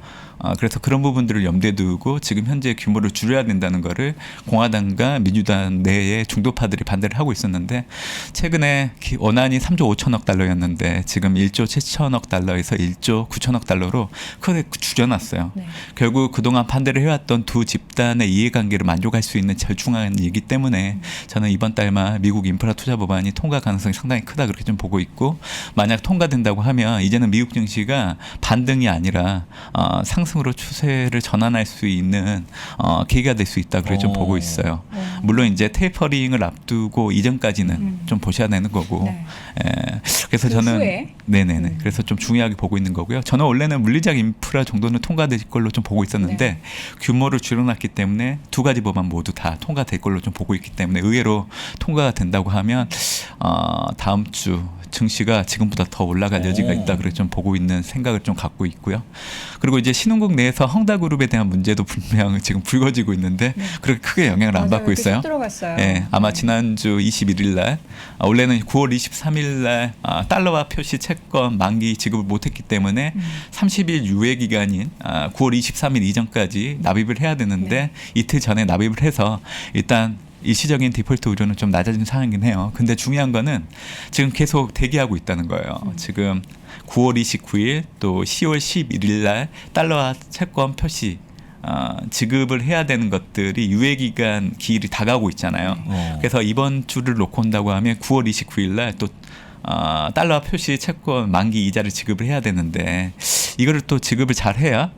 그래서 그런 부분들을 염두에 두고 지금 현재 규모를 줄여야 된다는 거를 공화당과 민주당 내의 중도파들이 반대를 하고 있었는데 최근에 원안이 3조 5천억 달러였는데 지금 1조 7천억 달러에서 1조 9천억 달러로 크게 줄여놨어요. 네. 결국 그동안 반대를 해왔던 두 집단의 이해관계를 만족할 수 있는 절충안 이기 때문에 저는 이번 달만 미국 인프라 투자 법안이 통과 가능성이 상당히 크다 그렇게 좀 보고 있고 만약 통과된다고 하면 이제는 미국 증시가 반등이 아니라 상승으로 추세를 전환할 수 있는 계기가 될 수 있다 그렇게 좀 보고 있어요. 물론 이제 테이퍼링을 앞두고 이전까지는 좀 보셔야 되는 거고. 네. 그래서 그 저는 후에? 네네네. 그래서 좀 중요하게 보고 있는 거고요. 저는 원래는 물리적 인프라 정도는 통과될 걸로 좀 보고 있었는데 네. 규모를 줄여놨기 때문에 두 가지 법안 모두 다 통과될 걸로 좀 보고 있기 때문에 의외로 통과가 된다고 하면 다음 주 증시가 지금보다 더 올라갈 여지가 있다 그렇게 좀 보고 있는 생각을 좀 갖고 있고요. 그리고 이제 신흥국 내에서 헝다그룹에 대한 문제도 분명 지금 불거지고 있는데 그렇게 크게 영향을 안 받고 있어요. 들어갔어요. 네, 아마 지난주 21일 날 원래는 9월 23일 날 달러화 표시 채권 만기 지급을 못했기 때문에 30일 유예 기간인 9월 23일 이전까지 납입을 해야 되는데 이틀 전에 납입을 해서 일단 일시적인 디폴트 우려는 좀 낮아진 상황이긴 해요. 근데 중요한 거는 지금 계속 대기하고 있다는 거예요. 지금 9월 29일 또 10월 11일 날 달러화 채권 표시 지급을 해야 되는 것들이 유예기간 기일이 다가오고 있잖아요. 그래서 이번 주를 놓고 온다고 하면 9월 29일 날 또 달러화 표시 채권 만기 이자를 지급을 해야 되는데 이거를 또 지급을 잘 해야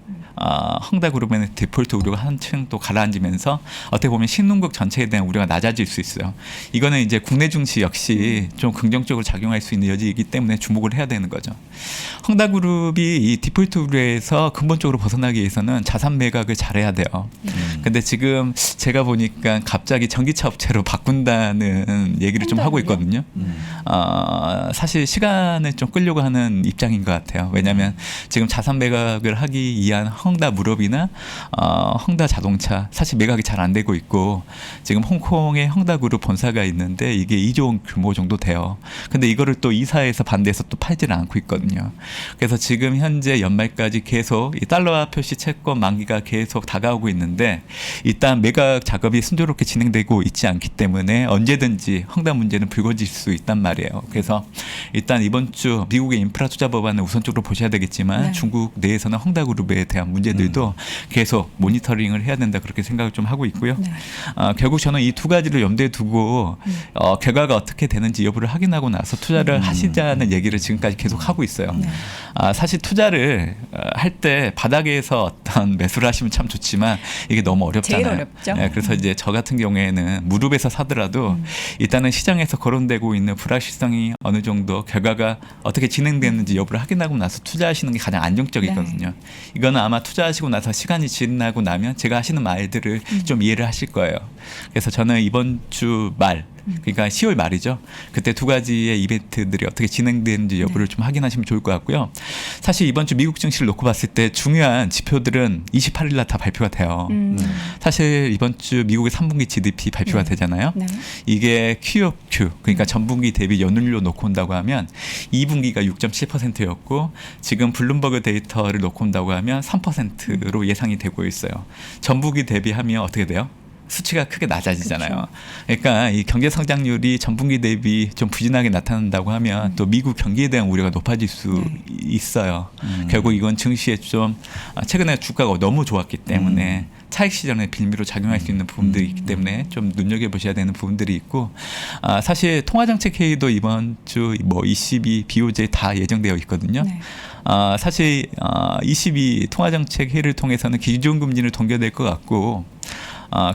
헝다그룹의 디폴트 우려가 한층 또 가라앉으면서 어떻게 보면 신흥국 전체에 대한 우려가 낮아질 수 있어요. 이거는 이제 국내 증시 역시 좀 긍정적으로 작용할 수 있는 여지이기 때문에 주목을 해야 되는 거죠. 헝다그룹이 이 디폴트 우려에서 근본적으로 벗어나기 위해서는 자산 매각을 잘해야 돼요. 근데 지금 제가 보니까 갑자기 전기차 업체로 바꾼다는 얘기를 좀 하고 있거든요. 사실 시간을 좀 끌려고 하는 입장인 것 같아요. 왜냐하면 지금 자산 매각을 하기 위한 헝다무럽이나 헝다자동차 사실 매각이 잘 안 되고 있고 지금 홍콩에 헝다그룹 본사가 있는데 이게 2조 원 규모 정도 돼요. 근데 이거를 또 이사해서 반대해서 또 팔지는 않고 있거든요. 그래서 지금 현재 연말까지 계속 이 달러화 표시 채권 만기가 계속 다가오고 있는데 일단 매각 작업이 순조롭게 진행되고 있지 않기 때문에 언제든지 헝다 문제는 불거질 수 있단 말이에요. 그래서 일단 이번 주 미국의 인프라 투자 법안을 우선적으로 보셔야 되겠지만 네. 중국 중국 내에서는 헝다그룹에 대한 문제들도 계속 모니터링을 해야 된다 그렇게 생각을 좀 하고 있고요. 네. 결국 저는 이 두 가지를 염두에 두고 결과가 어떻게 되는지 여부를 확인하고 나서 투자를 하시자는 얘기를 지금까지 계속 하고 있어요. 네. 사실 투자를 할 때 바닥에서 어떤 매수를 하시면 참 좋지만 이게 너무 어렵잖아요. 제일 어렵죠. 네, 그래서 이제 저 같은 경우에는 무릎에서 사더라도 일단은 시장에서 거론되고 있는 불확실성이 어느 정도 결과가 어떻게 진행되는지 여부를 확인하고 나서 투자하시는 게 가장 안정적이거든요. 이거는 아마 투자하시고 나서 시간이 지나고 나면 제가 하시는 말들을 좀 이해를 하실 거예요. 그래서 저는 이번 주 말 그러니까 10월 말이죠. 그때 두 가지의 이벤트들이 어떻게 진행되는지 여부를 좀 확인하시면 좋을 것 같고요. 사실 이번 주 미국 증시를 놓고 봤을 때 중요한 지표들은 28일 날 다 발표가 돼요. 사실 이번 주 미국의 3분기 GDP 발표가 되잖아요. 네. 이게 QOQ 그러니까 전분기 대비 연율로 놓고 온다고 하면 2분기가 6.7%였고 지금 블룸버그 데이터를 놓고 온다고 하면 3%로 예상이 되고 있어요. 전분기 대비하면 어떻게 돼요? 수치가 크게 낮아지잖아요. 그러니까 이 경제 성장률이 전분기 대비 좀 부진하게 나타난다고 하면 또 미국 경기에 대한 우려가 높아질 수 있어요. 결국 이건 증시에 좀 최근에 주가가 너무 좋았기 때문에 차익 시장의 빌미로 작용할 수 있는 부분들이 있기 때문에 좀 눈여겨보셔야 되는 부분들이 있고 사실 통화정책 회의도 이번 주 뭐 ECB, BOJ 다 예정되어 있거든요. 네. 사실 ECB 통화정책 회의를 통해서는 기준금리를 동결될 것 같고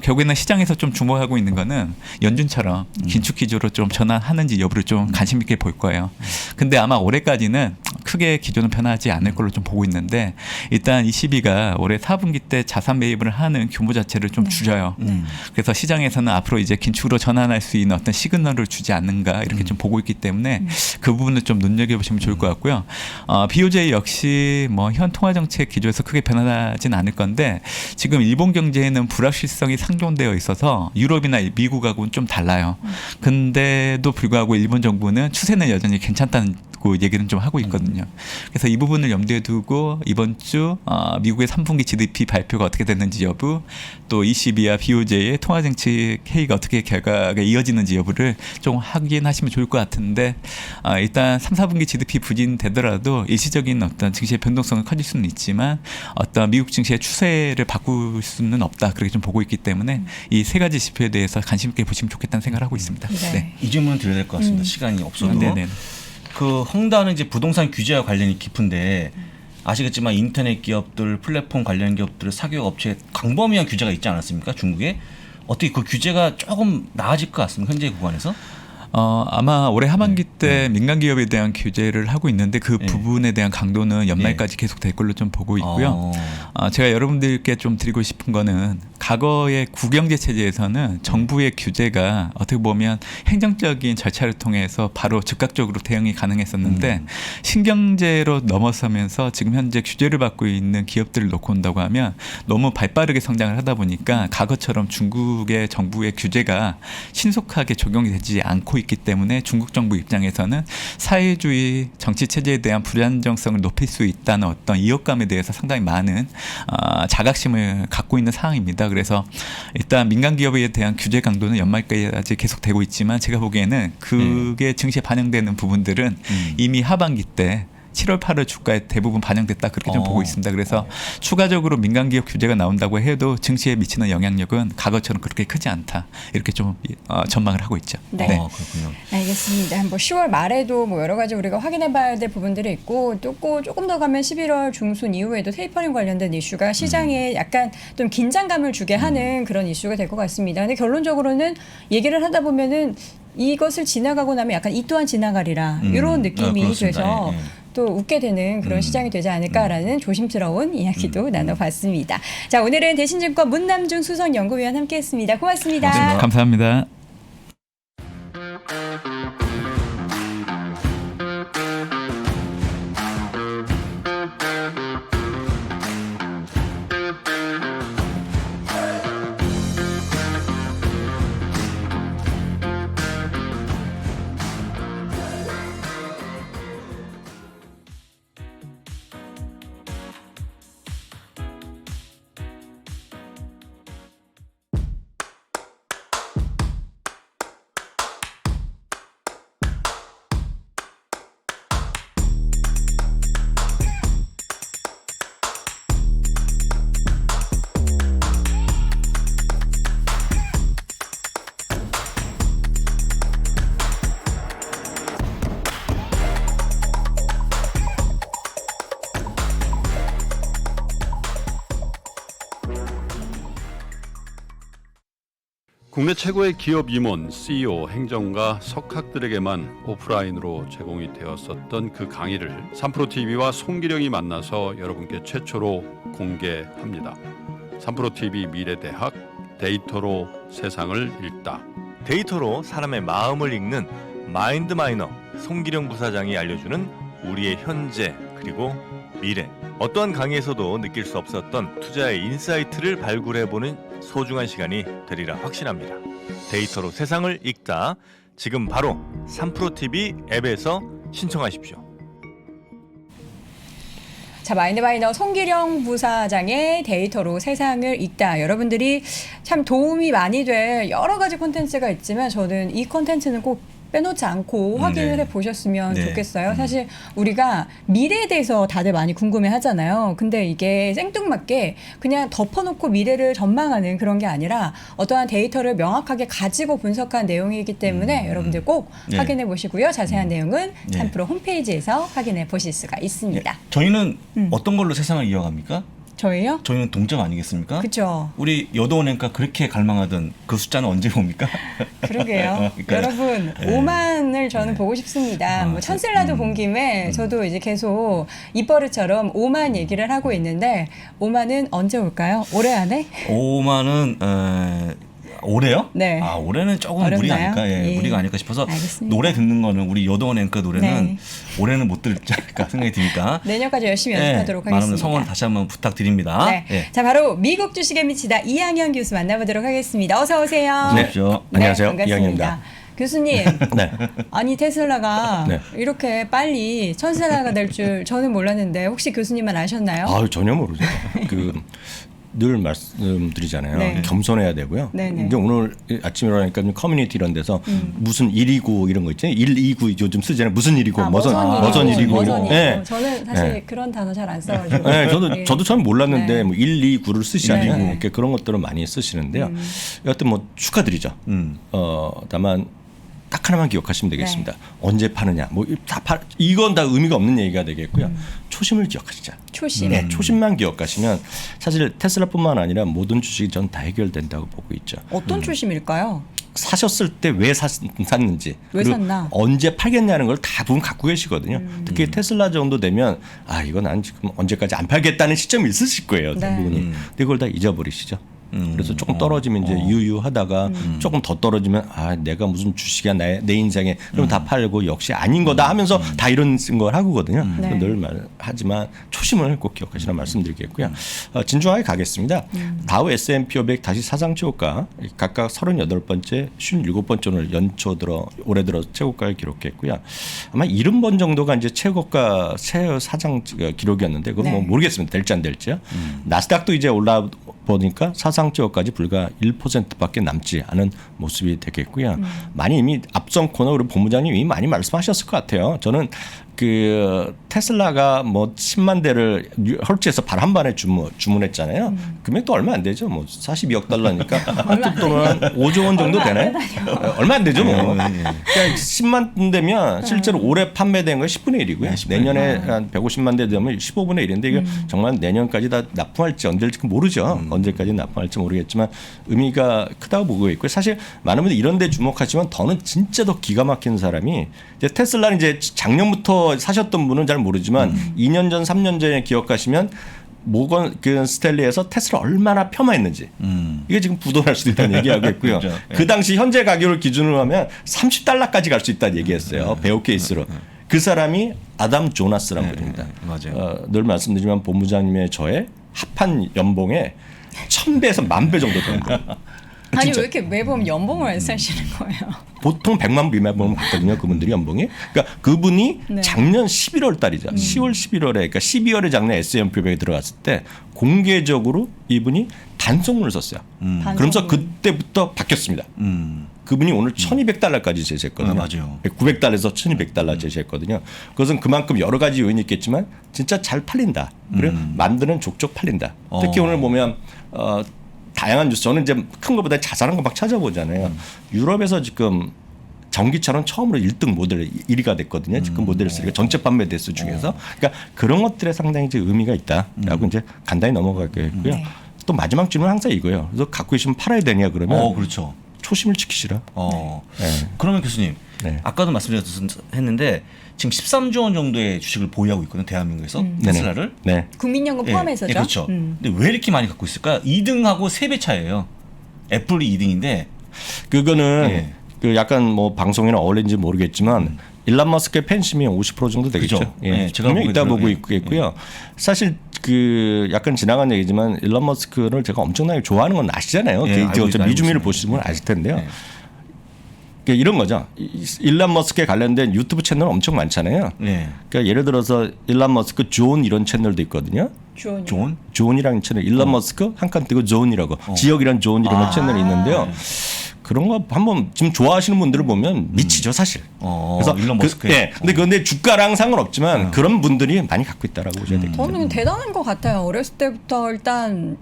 결국에는 시장에서 좀 주목하고 있는 거는 연준처럼 긴축 기조로 좀 전환하는지 여부를 좀 관심 있게 볼 거예요. 근데 아마 올해까지는 크게 기조는 변하지 않을 걸로 좀 보고 있는데 일단 ECB가 올해 4분기 때 자산 매입을 하는 규모 자체를 좀 줄여요. 그래서 시장에서는 앞으로 이제 긴축으로 전환할 수 있는 어떤 시그널을 주지 않는가 이렇게 좀 보고 있기 때문에 그 부분을 좀 눈여겨보시면 좋을 것 같고요. BOJ 역시 뭐 현 통화 정책 기조에서 크게 변하진 않을 건데 지금 일본 경제에는 불확실성이 상존되어 있어서 유럽이나 미국하고는 좀 달라요. 근데도 불구하고 일본 정부는 추세는 여전히 괜찮다는 얘기는 좀 하고 있거든요. 그래서 이 부분을 염두에 두고 이번 주 미국의 3분기 GDP 발표가 어떻게 됐는지 여부, 또 ECB와 BOJ의 통화정책 회의가 어떻게 결과가 이어지는지 여부를 좀 확인하시면 좋을 것 같은데 일단 3, 4분기 GDP 부진되더라도 일시적인 어떤 증시의 변동성은 커질 수는 있지만 어떤 미국 증시의 추세를 바꿀 수는 없다. 그렇게 좀 보고 있기 때문에 이 세 가지 지표에 대해서 관심 있게 보시면 좋겠다는 생각을 하고 있습니다. 네. 이 질문을 드려야 될 것 같습니다. 시간이 없어도. 네네. 그 헝다는 이제 부동산 규제와 관련이 깊은데 아시겠지만 인터넷 기업들, 플랫폼 관련 기업들, 사교육 업체에 광범위한 규제가 있지 않았습니까? 중국에 어떻게 그 규제가 조금 나아질 것 같습니까? 현재 구간에서? 아마 올해 하반기 때 민간 기업에 대한 규제를 하고 있는데 그 부분에 대한 강도는 연말까지 계속 될 걸로 좀 보고 있고요. 제가 여러분들께 좀 드리고 싶은 거는 과거의 구경제 체제에서는 정부의 규제가 어떻게 보면 행정적인 절차를 통해서 바로 즉각적으로 대응이 가능했었는데 신경제로 넘어서면서 지금 현재 규제를 받고 있는 기업들을 놓고 온다고 하면 너무 발빠르게 성장을 하다 보니까 과거처럼 중국의 정부의 규제가 신속하게 적용이 되지 않고 있기 때문에 중국 정부 입장에서는 사회주의 정치 체제에 대한 불안정성을 높일 수 있다는 어떤 위협감에 대해서 상당히 많은 자각심을 갖고 있는 상황입니다. 그래서 일단 민간 기업에 대한 규제 강도는 연말까지 계속되고 있지만 제가 보기에는 그게 증시에 반영되는 부분들은 이미 하반기 때 7월, 8월 주가에 대부분 반영됐다 그렇게 좀 보고 있습니다. 그래서 추가적으로 민간 기업 규제가 나온다고 해도 증시에 미치는 영향력은 과거처럼 그렇게 크지 않다 이렇게 좀 전망을 하고 있죠. 네. 그렇군요. 알겠습니다. 뭐 10월 말에도 뭐 여러 가지 우리가 확인해봐야 될 부분들이 있고 또 조금 더 가면 11월 중순 이후에도 테이퍼링 관련된 이슈가 시장에 약간 좀 긴장감을 주게 하는 그런 이슈가 될 것 같습니다. 근데 결론적으로는 얘기를 하다 보면은 이것을 지나가고 나면 약간 이 또한 지나가리라 이런 느낌이 그렇습니다. 돼서 예. 또 웃게 되는 그런 시장이 되지 않을까라는 조심스러운 이야기도 나눠봤습니다. 자, 오늘은 대신증권 문남중 수석연구위원 함께했습니다. 고맙습니다. 감사합니다. 국내 최고의 기업 임원, CEO, 행정가, 석학들에게만 오프라인으로 제공이 되었었던 그 강의를 3프로TV와 송기령이 만나서 여러분께 최초로 공개합니다. 3프로TV 미래대학 데이터로 세상을 읽다. 데이터로 사람의 마음을 읽는 마인드마이너 송기령 부사장이 알려주는 우리의 현재 그리고 미래. 어떠한 강의에서도 느낄 수 없었던 투자의 인사이트를 발굴해보는 소중한 시간이 되리라 확신합니다. 데이터로 세상을 읽다. 지금 바로 3프로TV 앱에서 신청하십시오. 자, 마인드마이너 송기령 부사장의 데이터로 세상을 읽다. 여러분들이 참 도움이 많이 될 여러 가지 콘텐츠가 있지만 저는 이 콘텐츠는 꼭 빼놓지 않고 확인을 해보셨으면 좋겠어요. 사실 우리가 미래에 대해서 다들 많이 궁금해 하잖아요. 근데 이게 생뚱맞게 그냥 덮어놓고 미래를 전망하는 그런 게 아니라 어떠한 데이터를 명확하게 가지고 분석한 내용이기 때문에 여러분들 꼭 확인해 보시고요. 자세한 내용은 3프로 홈페이지에서 확인해 보실 수가 있습니다. 저희는 어떤 걸로 세상을 이어갑니까? 저희요? 저희는 동점 아니겠습니까? 그렇죠. 우리 여도은행가 그렇게 갈망하던 그 숫자는 언제 봅니까? 그러게요. 그러니까요. 여러분 5만을 저는 보고 싶습니다. 뭐 천슬라도 본 김에 저도 이제 계속 입버릇처럼 5만 얘기를 하고 있는데 5만은 언제 올까요? 올해 안에? 5만은 올해요? 네. 아 올해는 조금 어렵나요? 무리가 아닐까? 예, 예. 무리가 아닐까 싶어서 알겠습니다. 노래 듣는 거는 우리 여도원 앵커 노래는 네. 올해는 못 들지 않을까 생각이 드니까 내년까지 열심히 연습하도록 많은 하겠습니다. 성원 다시 한번 부탁드립니다. 네. 예. 자, 바로 미국 주식에 미치다 이항현 교수 만나보도록 하겠습니다. 어서 오세요. 네. 오십시오. 안녕하세요. 반갑습니다. 이항현입니다. 교수님, 네. 아니 테슬라가 네. 이렇게 빨리 천세라가 될 줄 저는 몰랐는데 혹시 교수님만 아셨나요? 아 전혀 모르죠. 늘 말씀드리잖아요. 네. 겸손해야 되고요. 네네. 이제 오늘 아침에 일어나니까 커뮤니티 이런 데서 무슨 129 이런 거 있잖아요. 129 요즘 쓰잖아요. 무슨 129, 머선 129. 머선이고. 네. 저는 사실 네. 그런 단어 잘 안 써가지고. 네, 예. 저도 처음 몰랐는데 네. 뭐 129를 쓰시고 네. 이렇게 그런 것들을 많이 쓰시는데요. 여하튼 뭐 축하드리죠. 다만 딱 하나만 기억하시면 되겠습니다. 네. 언제 파느냐, 뭐 다 이건 다 의미가 없는 얘기가 되겠고요. 초심을 기억하시자. 초심. 네, 초심만 기억하시면 사실 테슬라뿐만 아니라 모든 주식이 전 다 해결된다고 보고 있죠. 어떤 초심일까요? 사셨을 때 왜 샀는지, 왜 그리고 샀나? 언제 팔겠냐는 걸 대부분 갖고 계시거든요. 특히 테슬라 정도 되면 아 이건 난 지금 언제까지 안 팔겠다는 시점이 있으실 거예요. 네. 대부분이. 근데 그걸 다 잊어버리시죠. 그래서 조금 떨어지면 이제 유유하다가 조금 더 떨어지면 아 내가 무슨 주식이야 내 인생에 그럼 다 팔고 역시 아닌 거다 하면서 다 이런 걸 하거든요. 네. 늘 말하지만 초심을 꼭 기억하시라 말씀드리겠고요. 진중하게 가겠습니다. 다우 S&P 500 다시 사상 최고가 각각 38번째, 57번째 오늘 연초 들어 올해 들어 최고가를 기록했고요. 아마 70번 정도가 이제 최고가 새 사상 기록이었는데 그건 뭐 네. 모르겠습니다. 될지 안 될지요. 나스닥도 이제 올라 보니까 사상 최고까지 불과 1%밖에 남지 않은 모습이 되겠고요. 많이 이미 앞선 코너 우리 본부장님이 많이 말씀하셨을 것 같아요. 저는 그 테슬라가 뭐 10만 대를 헐츠에서 발 한 반에 주문했잖아요. 금액도 얼마 안 되죠. 뭐 42억 달러니까 한국 돈으로 한 5조 원 정도 되나요? 얼마 안 되죠. 뭐. 그러니까 10만 대면 실제로 올해 판매된 거 10분의 1이고요. 내년에 한 150만 대 되면 15분의 1인데 이게 정말 내년까지 다 납품할지 언제일지 모르죠. 언제까지 납품할지 모르겠지만 의미가 크다고 보고 있고요. 사실 많은 분들이 이런 데 주목하지만 저는 진짜 더 기가 막힌 사람이 이제 테슬라는 이제 작년부터 사셨던 분은 잘 모르지만 2년 전, 3년 전에 기억하시면 모건 스탠리에서 테슬라 얼마나 폄하했는지 이게 지금 부도날 수도 있다는 얘기하고 있고요. 그렇죠. 그 당시 현재 가격을 기준으로 하면 $30까지 갈 수 있다는 얘기했어요. 베어 케이스로. 그 사람이 아담 조나스라는 분입니다. 맞아요. 늘 말씀드리지만 본부장님의 저의 합한 연봉에 1000배에서 10,000배 정도 됩니다. 아니 진짜. 왜 이렇게 매번 연봉을 쓰시는 거예요? 보통 100만 미만 받거든요. 그분들이 연봉이. 그러니까 그분이 네. 작년 11월 달이죠. 10월 11월에 그러니까 12월에 작년 S&P 500에 들어갔을 때 공개적으로 이분이 단속문을 썼어요. 그러면서 그때부터 바뀌었습니다. 그분이 오늘 1,200달러까지 제시했거든요. 맞아요. 900달러에서 1,200달러 제시했거든요. 그것은 그만큼 여러 가지 요인이 있겠지만 진짜 잘 팔린다. 그리고 만드는 족족 팔린다. 특히 오늘 보면 다양한 뉴스 저는 이제 큰 것보다 자잘한 거 막 찾아보잖아요. 유럽에서 지금 전기차는 처음으로 1등 모델 1위가 됐거든요. 지금 모델 3가 전체 판매 대수 중에서. 그러니까 그런 것들에 상당히 이제 의미가 있다라고 이제 간단히 넘어가겠고요. 네. 또 마지막 질문은 항상 이거예요. 그래서 갖고 계시면 팔아야 되냐 그러면 그렇죠. 초심을 지키시라. 네. 그러면 교수님, 네. 아까도 말씀드렸는데 지금 13조 원 정도의 주식을 보유하고 있거든요. 대한민국에서 테슬라를. 네. 국민연금 포함해서죠. 예, 그렇죠. 근데 왜 이렇게 많이 갖고 있을까? 2등하고 3배 차예요. 애플이 2등인데 그거는 예. 그 약간 뭐 방송이나 어울린지 모르겠지만 일론 머스크의 팬심이 50% 정도 되겠죠. 그죠. 예. 예, 제가 분명히 있다 보기에는, 보고 예. 있겠고요. 사실 그 약간 지나간 얘기지만 일론 머스크를 제가 엄청나게 좋아하는 건 아시잖아요. 예, 개인적으로 알고 미주미를 있습니다. 보시는 분은 아실 텐데요. 예. 그러니까 이런 거죠. 일론 머스크에 관련된 유튜브 채널 엄청 많잖아요. 네. 그러니까 예를 들어서 일론 머스크 존 이런 채널도 있거든요. 존? 존이라는 채널, 일론 머스크 한 칸 띄고 존이라고 지역이란 존 이런 채널이 있는데요. 그런 거 한번 지금 좋아하시는 분들을 보면 미치죠 사실. 그래서 일론 머스크. 네. 근데 주가랑 상관없지만 그런 분들이 많이 갖고 있다라고 보셔야 되겠죠. 저는 대단한 것 같아요. 어렸을 때부터 일단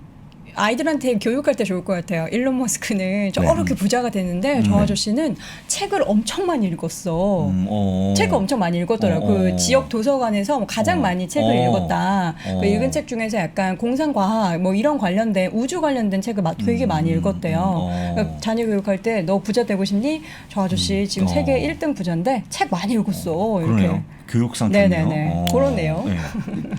아이들한테 교육할 때 좋을 것 같아요. 일론 머스크는 저렇게 부자가 됐는데 저 아저씨는 책을 엄청 많이 읽었어. 책을 엄청 많이 읽었더라고. 그 지역 도서관에서 가장 많이 책을 읽었다. 그 읽은 책 중에서 약간 공상과학 뭐 이런 관련된 우주 관련된 책을 되게 많이 읽었대요. 그러니까 자녀 교육할 때 너 부자 되고 싶니? 저 아저씨 지금 세계 1등 부자인데 책 많이 읽었어. 이렇게. 그러네요. 교육상 좋네요. 네네네. 그러네요. 네.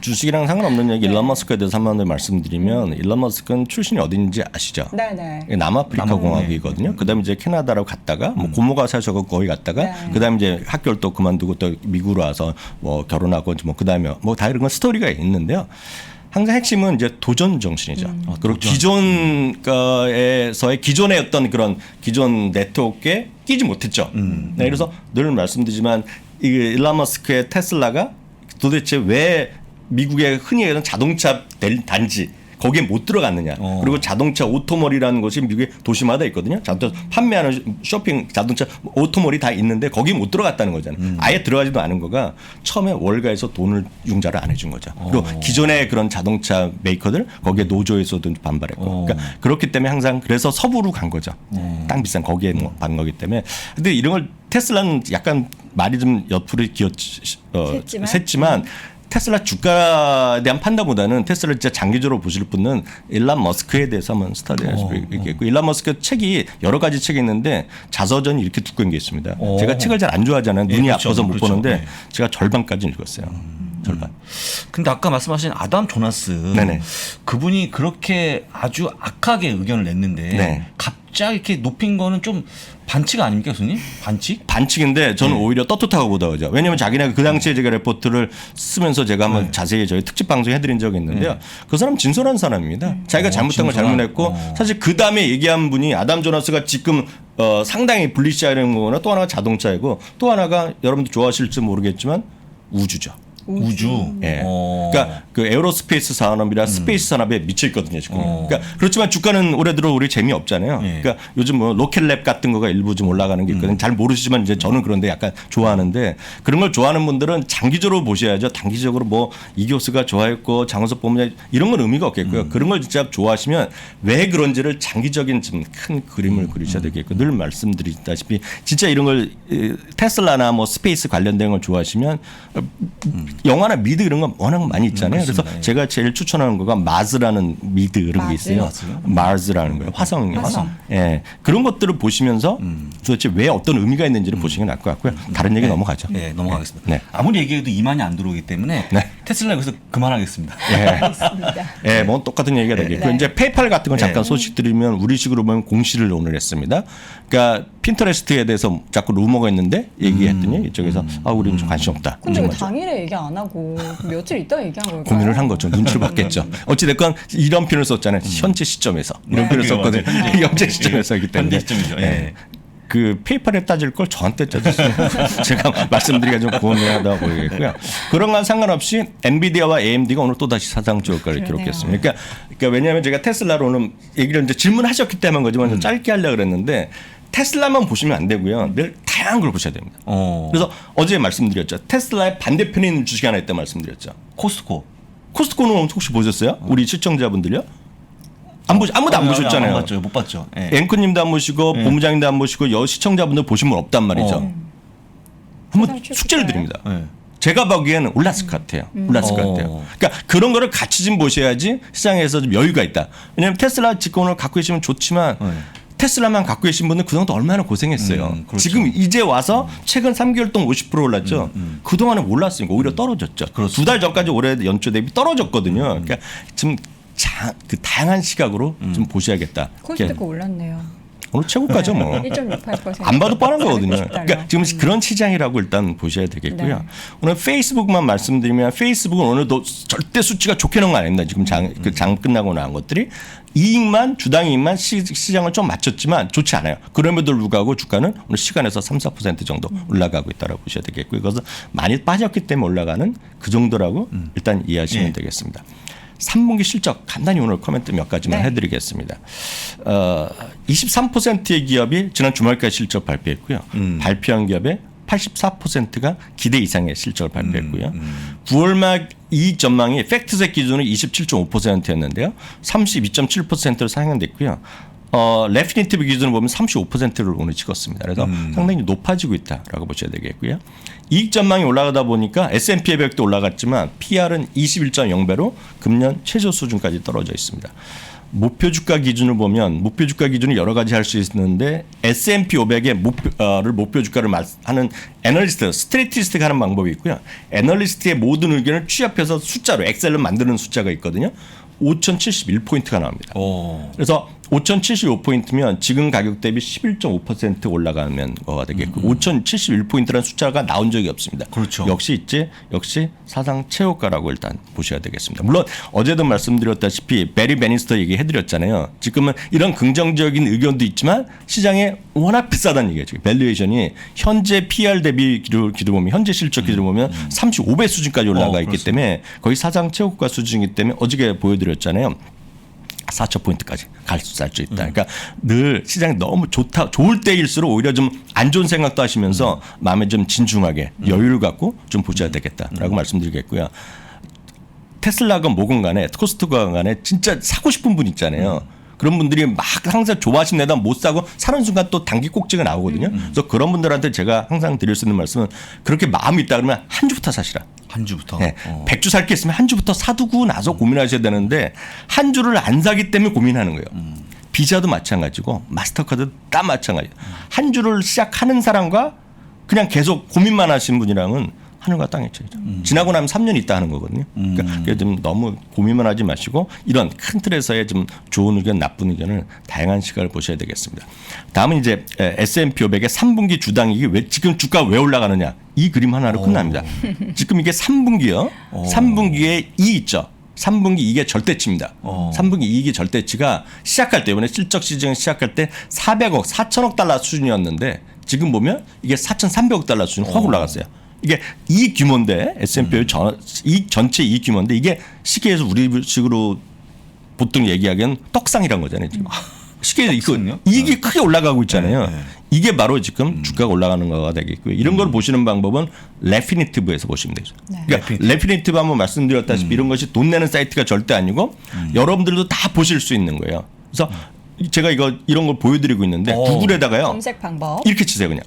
주식이랑 상관없는 얘기 일론 머스크에 대해서 한마디 말씀드리면 일론 머스크는 출신이 어딘지 아시죠? 네네. 남아프리카 공화국이거든요. 그다음에 이제 캐나다로 갔다가 뭐 고모가 사셔서 거기 갔다가 네. 그다음에 이제 학교를 또 그만두고 또 미국으로 와서 뭐 결혼하고 뭐 그다음에 뭐 다 이런 건 스토리가 있는데요. 항상 핵심은 이제 도전 정신이죠. 그리고 기존에서의 기존의 어떤 그런 기존 네트워크에 끼지 못했죠. 네, 그래서 늘 말씀드리지만 이 일론 머스크의 테슬라가 도대체 왜 미국의 흔히 얘기하는 자동차 단지 거기에 못 들어갔느냐. 그리고 자동차 오토몰이라는 것이 미국의 도시마다 있거든요. 자동차 판매하는 쇼핑 자동차 오토몰이 다 있는데 거기에 못 들어갔다는 거잖아요. 아예 들어가지도 않은 거가 처음에 월가에서 돈을 융자를 안 해준 거죠. 그리고 기존의 그런 자동차 메이커들 거기에 노조에서도 반발했고. 그러니까 그렇기 때문에 항상 그래서 서부로 간 거죠. 땅 비싼 거기에 간 거기 때문에. 근데 이런 걸 테슬라는 약간 말이 좀 옆으로 샜지만 테슬라 주가에 대한 판단보다는 테슬라를 진짜 장기적으로 보실 분은 일론 머스크에 대해서 한번 스타디할 수 있겠고 일론 머스크 책이 여러 가지 책이 있는데 자서전이 이렇게 두꺼운 게 있습니다. 제가 책을 잘 안 좋아하잖아요. 눈이 그렇죠. 아파서 못 그렇죠. 보는데 네. 제가 절반까지 읽었어요. 절반. 근데 아까 말씀하신 아담 조나스 네네. 그분이 그렇게 아주 악하게 의견을 냈는데 네. 갑자기 이렇게 높인 거는 좀 반칙 아닙니까, 교수님? 반칙? 반칙인데 저는 오히려 떳떳하고 보다 그죠. 왜냐하면 자기네가 그 당시에 제가 레포트를 쓰면서 제가 한번 자세히 저희 특집 방송 해드린 적이 있는데요. 그 사람 진솔한 사람입니다. 자기가 잘못한 걸 잘못했고 사실 그 다음에 얘기한 분이 아담 조나스가 지금 상당히 블리시하는 거나 또 하나가 자동차이고 또 하나가 여러분들 좋아하실지 모르겠지만 우주죠. 우주. 예. 그러니까 그 에어로스페이스 산업이라 스페이스 산업에 미쳐 있거든요 지금. 그러니까 그렇지만 주가는 올해 들어 우리 재미 없잖아요. 예. 그러니까 요즘 뭐 로켓랩 같은 거가 일부 좀 올라가는 게 있거든요. 잘 모르시지만 이제 저는 그런데 약간 좋아하는데 그런 걸 좋아하는 분들은 장기적으로 보셔야죠. 단기적으로 뭐 이교수가 좋아했고 장원석 본부장 이런 건 의미가 없겠고요. 그런 걸 진짜 좋아하시면 왜 그런지를 장기적인 좀 큰 그림을 그리셔야 되겠고 늘 말씀드리다시피 진짜 이런 걸 테슬라나 뭐 스페이스 관련된 걸 좋아하시면 영화나 미드 이런 거 워낙 많이 있잖아요. 그래서 제가 제일 추천하는 거가 마즈라는 미드 이런 게 있어요. 마즈라는 거예요. 화성이요. 화성. 예. 그런 것들을 보시면서 도대체 왜 어떤 의미가 있는지를 보시는 게 나을 것 같고요. 다른 얘기 넘어가죠. 네, 넘어가겠습니다. 네. 아무리 얘기해도 이만이 안 들어오기 때문에 네. 테슬라 여기서 그만하겠습니다. 알겠습니다. 예, 뭐 똑같은 얘기가 되겠고 네. 이제 페이팔 같은 건 잠깐 네. 소식 드리면 우리식으로 보면 공시를 오늘 했습니다. 그러니까 핀터레스트에 대해서 자꾸 루머가 있는데 얘기했더니 이쪽에서 우리는 좀 관심 없다. 근데 왜 맞아. 당일에 얘기 안 하고 며칠 있다 얘기한 걸까요? 고민을 한 거죠. 눈치를 봤겠죠. 어찌됐건 이런 표현을 썼잖아요. 현재 시점에서 이런 표현을 썼거든요. 현재 시점에서이기 때문에. 현재 시점이죠. 예. 그 페이팔에 따질 걸 저한테 따졌어요. 제가 말씀드리기가 좀 고민하다 보이겠고요. 그런 건 상관없이 엔비디아와 AMD가 오늘 또 다시 사상적 효과를 기록했습니다. 그러니까 왜냐하면 제가 테슬라로 오늘 얘기를 이제 질문하셨기 때문에 거지만 좀 짧게 하려고 그랬는데 테슬라만 보시면 안 되고요. 늘 다양한 걸 보셔야 됩니다. 그래서 어제 말씀드렸죠. 테슬라의 반대편에 있는 주식이 하나 있다 말씀드렸죠. 코스트코는 혹시 보셨어요? 우리 시청자분들요? 아무도 안 보셨잖아요. 안 봤죠. 못 봤죠. 예. 앵커님도 안 보시고 본부장님도 안 보시고 시청자분들 보신 분 없단 말이죠. 한번 숙제를 드립니다. 예. 제가 보기에는 올랐을 것 같아요. 올랐을 것 같아요. 그러니까 그런 거를 같이 좀 보셔야지 시장에서 좀 여유가 있다. 왜냐하면 테슬라 직권을 갖고 계시면 좋지만 테슬라만 갖고 계신 분은 그동안 얼마나 고생했어요. 그렇죠. 지금 이제 와서 최근 3개월 동안 50% 올랐죠. 그동안은 올랐으니까 오히려 떨어졌죠. 두 달 전까지 올해 연초 대비 떨어졌거든요. 그러니까 좀 그 다양한 시각으로 좀 보셔야겠다. 코스트코 올랐네요. 오늘 최고가죠 뭐. 1.68%. 안 봐도 뻔한 거거든요. 490달러. 그러니까 지금 그런 시장이라고 일단 보셔야 되겠고요. 네. 오늘 페이스북만 말씀드리면 페이스북은 오늘도 절대 수치가 좋게 나온 거 아닙니다. 지금 장 끝나고 나온 것들이 이익만 주당 이익만 시장을 좀 맞췄지만 좋지 않아요. 그럼에도 불구하고 주가는 오늘 시간에서 3-4% 정도 올라가고 있다고 보셔야 되겠고요. 이것은 많이 빠졌기 때문에 올라가는 그 정도라고 일단 이해하시면 되겠습니다. 3분기 실적 간단히 오늘 코멘트 몇 가지만 해드리겠습니다. 23%의 기업이 지난 주말까지 실적 발표했고요. 발표한 기업의 84%가 기대 이상의 실적을 발표했고요. 9월 말 이익 전망이 팩트셋 기준으로 27.5%였는데요. 32.7%로 상향됐고요. 레피니티브 기준으로 보면 35%를 오늘 찍었습니다. 그래서 상당히 높아지고 있다라고 보셔야 되겠고요. 이익 전망이 올라가다 보니까 S&P 500도 올라갔지만 PR은 21.0배로 금년 최저 수준까지 떨어져 있습니다. 목표 주가 기준을 보면 목표 주가 기준이 여러 가지 할 수 있는데 S&P 500의 목표 주가를 하는 애널리스트, 스트래티스트가 하는 방법이 있고요. 애널리스트의 모든 의견을 취합해서 숫자로 엑셀로 만드는 숫자가 있거든요. 5,071포인트가 나옵니다. 그래서 5,075포인트면 지금 가격 대비 11.5% 올라가면 거가 되겠고 5,071포인트라는 숫자가 나온 적이 없습니다. 그렇죠. 역시 사상 최고가라고 일단 보셔야 되겠습니다. 물론 어제도 말씀드렸다시피 베리 베니스터 얘기해드렸잖아요. 지금은 이런 긍정적인 의견도 있지만 시장에 워낙 비싸다는 얘기예요. 지금 밸류에이션이 현재 PR 대비 기준으로 보면 현재 실적 기준으로 보면 35배 수준까지 올라가 있기 그렇습니다. 때문에 거의 사상 최고가 수준이기 때문에 어저께 보여드렸잖아요. 4,000포인트까지 갈 수 있다. 그러니까 늘 시장이 너무 좋을 때일수록 오히려 좀 안 좋은 생각도 하시면서 마음에 좀 진중하게 여유를 갖고 좀 보셔야 되겠다라고 말씀드리겠고요. 테슬라건 뭐건 간에 코스트건 간에 진짜 사고 싶은 분 있잖아요. 그런 분들이 막 항상 좋아하신 데다 못 사고 사는 순간 또 단기 꼭지가 나오거든요. 그래서 그런 분들한테 제가 항상 드릴 수 있는 말씀은 그렇게 마음이 있다 그러면 한 주부터 사시라. 한 주부터. 네. 100주 살 게 있으면 한 주부터 사두고 나서 고민하셔야 되는데 한 주를 안 사기 때문에 고민하는 거예요. 비자도 마찬가지고 마스터카드도 다 마찬가지예요. 한 주를 시작하는 사람과 그냥 계속 고민만 하시는 분이랑은 하늘과 땅의 차이죠. 지나고 나면 3년 있다 하는 거거든요. 그러니까 좀 너무 고민만 하지 마시고 이런 큰 틀에서의 좀 좋은 의견, 나쁜 의견을 다양한 시각을 보셔야 되겠습니다. 다음은 이제 S&P 500의 3분기 주당이익이 왜 지금 주가가 왜 올라가느냐 이 그림 하나로 끝납니다. 지금 이게 3분기요. 3분기에 이익 있죠. 3분기 이익의 절대치입니다. 3분기 이익의 절대치가 시작할 때 이번에 실적 시즌 시작할 때 400억, 4천억 달러 수준이었는데 지금 보면 이게 4,300억 달러 수준 확 올라갔어요. 이게 이익 규모인데 S&P 이익 전체 이익 규모인데 이게 시계에서 우리식으로 보통 얘기하기엔 떡상이란 거잖아요. 지금. 시계에서 이익이 크게 올라가고 있잖아요. 이게 바로 지금 주가가 올라가는 거가 되겠고요. 이런 걸 보시는 방법은 레피니티브에서 보시면 되죠. 그러니까 레피니티브 한번 말씀드렸다시피 이런 것이 돈 내는 사이트가 절대 아니고 여러분들도 다 보실 수 있는 거예요. 그래서 제가 이런 걸 보여드리고 있는데 구글에다가요. 검색 방법. 이렇게 치세요 그냥.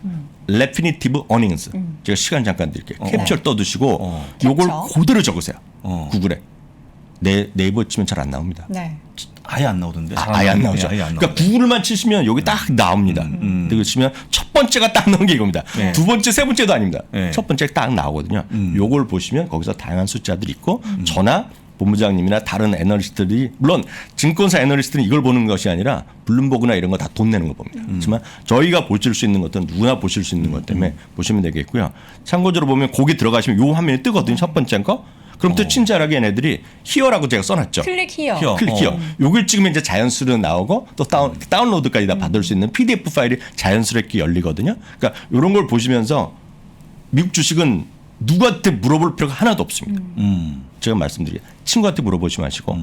레피니티브 어닝스. 제가 시간 잠깐 드릴게요. 캡처를 떠두시고 요걸 캡처. 그대로 적으세요. 구글에. 네이버 치면 잘 안 나옵니다. 네. 아예 안 나오던데. 아예 안 나오죠. 아예 안 그러니까 구글만 치시면 여기 딱 나옵니다. 그리고 치면 첫 번째가 딱 나온 게 이겁니다. 두 번째, 세 번째도 아닙니다. 첫 번째 딱 나오거든요. 요걸 보시면 거기서 다양한 숫자들이 있고 저나 본부장님이나 다른 애널리스트들이 물론 증권사 애널리스트는 이걸 보는 것이 아니라 블룸버그나 이런 거 다 돈 내는 거 봅니다. 하지만 저희가 보실 수 있는 것들은 누구나 보실 수 있는 것 때문에 보시면 되겠고요. 참고적으로 보면 거기 들어가시면 요 화면이 뜨거든요. 첫 번째 거. 그럼 또 친절하게 얘네들이 히어라고 제가 써놨죠. 클릭 히어. 클릭 히어. 요걸 찍으면 이제 자연스레 나오고 또 다운로드까지 다 받을 수 있는 PDF 파일이 자연스럽게 열리거든요. 그러니까 이런 걸 보시면서 미국 주식은 누구한테 물어볼 필요가 하나도 없습니다. 제가 말씀드리게 친구한테 물어보지 마시고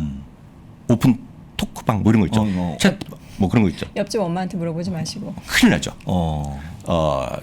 오픈 토크방 뭐 이런 거 있죠. 챗 뭐 그런 거 있죠. 옆집 엄마한테 물어보지 마시고. 큰일 나죠.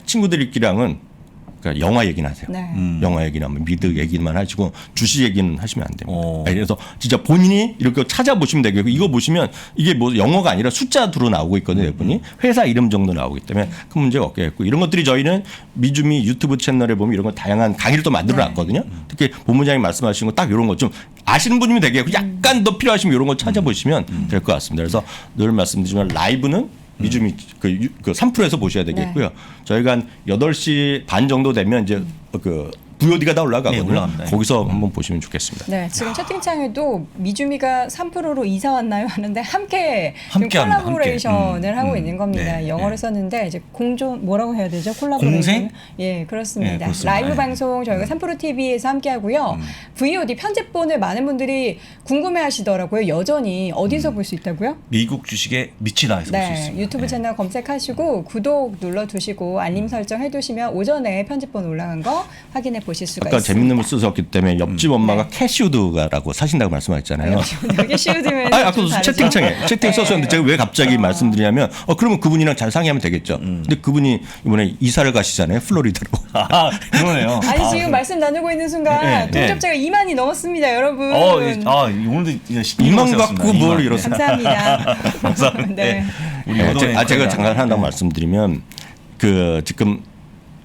친구들끼리랑은 그러니까 영화 얘기는 하세요. 네. 영화 얘기나 미드 얘기만 하시고 주식 얘기는 하시면 안 됩니다. 그래서 진짜 본인이 이렇게 찾아보시면 되겠고 이거 보시면 이게 뭐 영어가 아니라 숫자로 나오고 있거든요. 대부분이 회사 이름 정도 나오기 때문에 큰 문제가 없겠고 이런 것들이 저희는 미주미 유튜브 채널에 보면 이런 거 다양한 강의를 또 만들어 놨거든요. 특히 본부장님 말씀하신 거 딱 이런 거 좀 아시는 분이면 되겠고 약간 더 필요하시면 이런 거 찾아보시면 될 것 같습니다. 그래서 늘 말씀드리지만 라이브는 미주미 그 3%에서 보셔야 되겠고요. 저희가 한 8시 반 정도 되면 이제 그 VOD가 다 올라가거든요. 올라갑니다. 거기서 한번 보시면 좋겠습니다. 네, 지금 채팅창에도 미주미가 3%로 이사 왔나요 하는데 함께 지금 합니다. 콜라보레이션을 하고 있는 겁니다. 네, 영어로 네. 썼는데 이제 공존 뭐라고 해야 되죠? 콜라보레이션. 공생? 예, 그렇습니다. 네, 그렇습니다. 라이브 네. 방송 저희가 3% TV에서 함께 하고요. VOD 편집본을 많은 분들이 궁금해하시더라고요. 여전히 어디서 볼 수 있다고요? 미국 주식에 미치다에서 볼 수 네, 있습니다. 유튜브 채널 검색하시고 구독 눌러두시고 알림 설정 해두시면 오전에 편집본 올라간 거 확인해 보실 보실 수가 아까 있습니다. 재밌는 걸 쓰셨기 때문에 옆집 엄마가 캐시우드라고 사신다고 말씀하셨잖아요. 되게 쉬우드면 아니, 아까 채팅창에 채팅 썼었는데 제가 왜 갑자기 말씀드리냐면 그러면 그분이랑 잘 상의하면 되겠죠. 근데 그분이 이번에 이사를 가시잖아요. 플로리다로. 그러네요. 아니 지금 말씀 나누고 있는 순간 네, 동접자가 2만이 넘었습니다, 여러분. 오늘도 2만 갖고 뭘 이러세요. 감사합니다. 감사합니다. 네. 우리 제가 잠깐 하나 말씀드리면 지금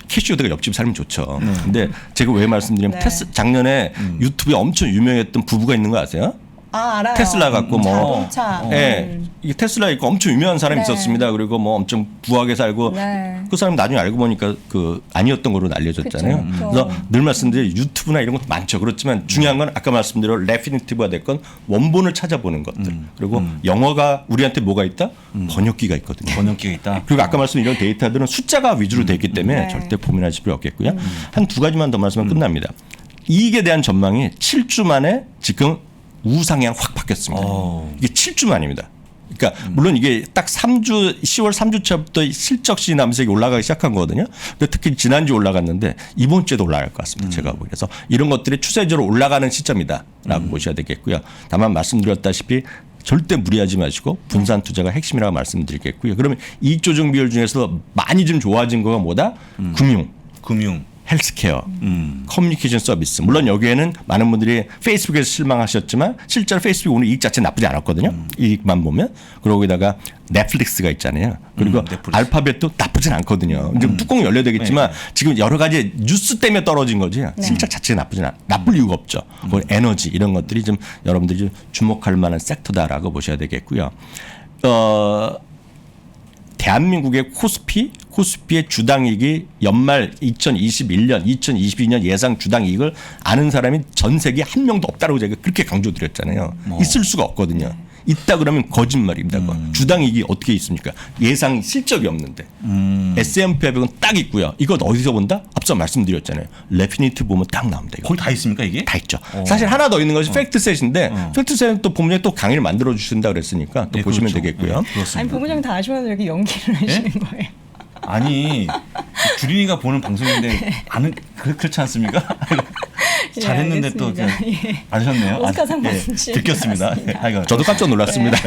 캐시우드가 옆집 살면 좋죠. 근데 제가 왜 말씀드리면 네. 작년에 유튜브에 엄청 유명했던 부부가 있는 거 아세요? 알아요. 테슬라 갖고 자동차. 예, 이 테슬라 있고 엄청 유명한 사람이 네. 있었습니다. 그리고 뭐 엄청 부하게 살고 네. 그 사람 나중에 알고 보니까 아니었던 거로 알려졌잖아요. 그쵸. 그래서 늘 말씀드린 유튜브나 이런 것도 많죠. 그렇지만 중요한 건 아까 말씀드린 레피니티브가 됐건 원본을 찾아보는 것들. 그리고 영어가 우리한테 뭐가 있다? 번역기가 있거든요. 번역기가 있다. 그리고 아까 말씀드린 이런 데이터들은 숫자가 위주로 되어 있기 때문에 네. 절대 고민하실 필요 없겠고요. 한 두 가지만 더 말씀하면 끝납니다. 이익에 대한 전망이 7주 만에 지금 우상향 확 바뀌었습니다. 이게 7주 만입니다. 그러니까 물론 이게 딱 3주 10월 3주차부터 실적 시나면서 올라가기 시작한 거거든요. 근데 특히 지난주 올라갔는데 이번 주에도 올라갈 것 같습니다. 제가 보기에. 그래서 이런 것들이 추세적으로 올라가는 시점이다라고 보셔야 되겠고요. 다만 말씀드렸다시피 절대 무리하지 마시고 분산 투자가 핵심이라고 말씀드리겠고요. 그러면 이익 조정 비율 중에서 많이 좀 좋아진 거가 뭐다? 금융. 헬스케어, 커뮤니케이션 서비스. 물론 여기에는 많은 분들이 페이스북에서 실망하셨지만 실제로 페이스북 오늘 이익 자체 나쁘지 않았거든요. 이익만 보면. 그러고 거기다가 넷플릭스가 있잖아요. 그리고 알파벳도 나쁘진 않거든요. 지금 뚜껑 열려야 되겠지만 지금 여러 가지 뉴스 때문에 떨어진 거지 실적 자체가 나쁠 이유가 없죠. 그리고 에너지 이런 것들이 좀 여러분들이 좀 주목할 만한 섹터다라고 보셔야 되겠고요. 대한민국의 코스피의 주당이익이 연말 2021년, 2022년 예상 주당이익을 아는 사람이 전 세계에 한 명도 없다고 제가 그렇게 강조드렸잖아요. 있을 수가 없거든요. 있다 그러면 거짓말입니다. 주당이익이 어떻게 있습니까? 예상 실적이 없는데. S&P 500은 딱 있고요. 이건 어디서 본다? 앞서 말씀드렸잖아요. 레피니티 보면 딱 나옵니다. 거기 다 있습니까 이게? 다 있죠. 사실 하나 더 있는 것이 팩트셋인데 팩트셋은 또 본문에 또 강의를 만들어 주신다 그랬으니까 또 보시면 그렇죠. 되겠고요. 그렇습니다. 아니 본부장 다 아시면서 이렇게 연기를 하시는 거예요. 아니 주린이가 보는 방송인데 그렇지 않습니까? 예, 잘했는데 또 알겠습니다. 예. 아셨네요. 오스카상 받으신 것 듣겼습니다. 같습니다. 아이고. 저도 깜짝 놀랐습니다.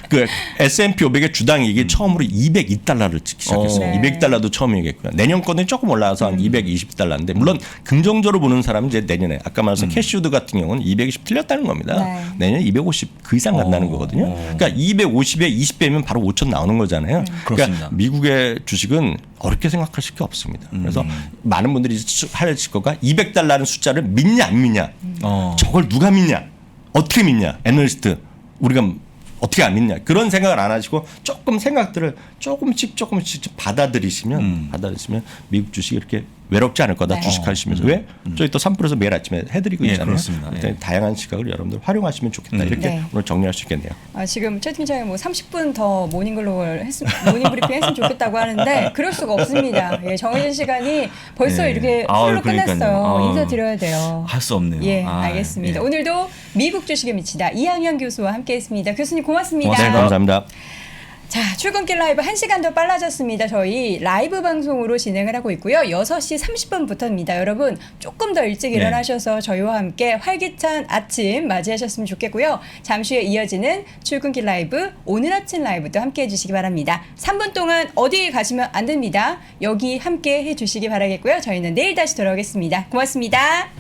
그 S&P 500의 주당이익이 처음으로 202달러를 찍기 시작했어요. 네. 200달러도 처음이겠고요. 내년 거는 조금 올라와서 한 220달러인데 물론 긍정적으로 보는 사람은 이제 내년에 아까 말씀 캐시우드 같은 경우는 220 틀렸다는 겁니다. 네. 내년에 250 그 이상 간다는 거거든요. 그러니까 250에 20배면 바로 5천 나오는 거잖아요. 그렇습니다. 그러니까 미국의 주식은 어렵게 생각하실 게 없습니다. 그래서 많은 분들이 하실 거가 200달러는 숫자를 믿냐 안 믿냐. 저걸 누가 믿냐? 어떻게 믿냐? 애널리스트 우리가 어떻게 안 믿냐? 그런 생각을 안 하시고 조금 생각들을 조금씩 받아들이시면 미국 주식이 이렇게 외롭지 않을 거다. 네. 주식하시면서 왜? 저희 또 3%에서 매일 아침에 해드리고 예, 있잖아요. 그렇습니다. 예. 다양한 시각을 여러분들 활용하시면 좋겠다. 이렇게 네. 오늘 정리할 수 있겠네요. 지금 채팅창에 뭐 30분 더 모닝글로벌 모닝 브리핑 했으면 좋겠다고 하는데 그럴 수가 없습니다. 예, 정해진 시간이 벌써 네. 이렇게 아유, 풀로 그러니까요. 끝났어요. 인사드려야 돼요. 할 수 없네요. 예, 아, 알겠습니다. 예. 오늘도 미국 주식에 미치다 이항현 교수와 함께했습니다. 교수님 고맙습니다. 네, 감사합니다. 자, 출근길 라이브 1시간 더 빨라졌습니다. 저희 라이브 방송으로 진행을 하고 있고요. 6시 30분부터입니다. 여러분 조금 더 일찍 일어나셔서 저희와 함께 활기찬 아침 맞이하셨으면 좋겠고요. 잠시 후에 이어지는 출근길 라이브 오늘 아침 라이브도 함께 해주시기 바랍니다. 3분 동안 어디 가시면 안 됩니다. 여기 함께 해주시기 바라겠고요. 저희는 내일 다시 돌아오겠습니다. 고맙습니다.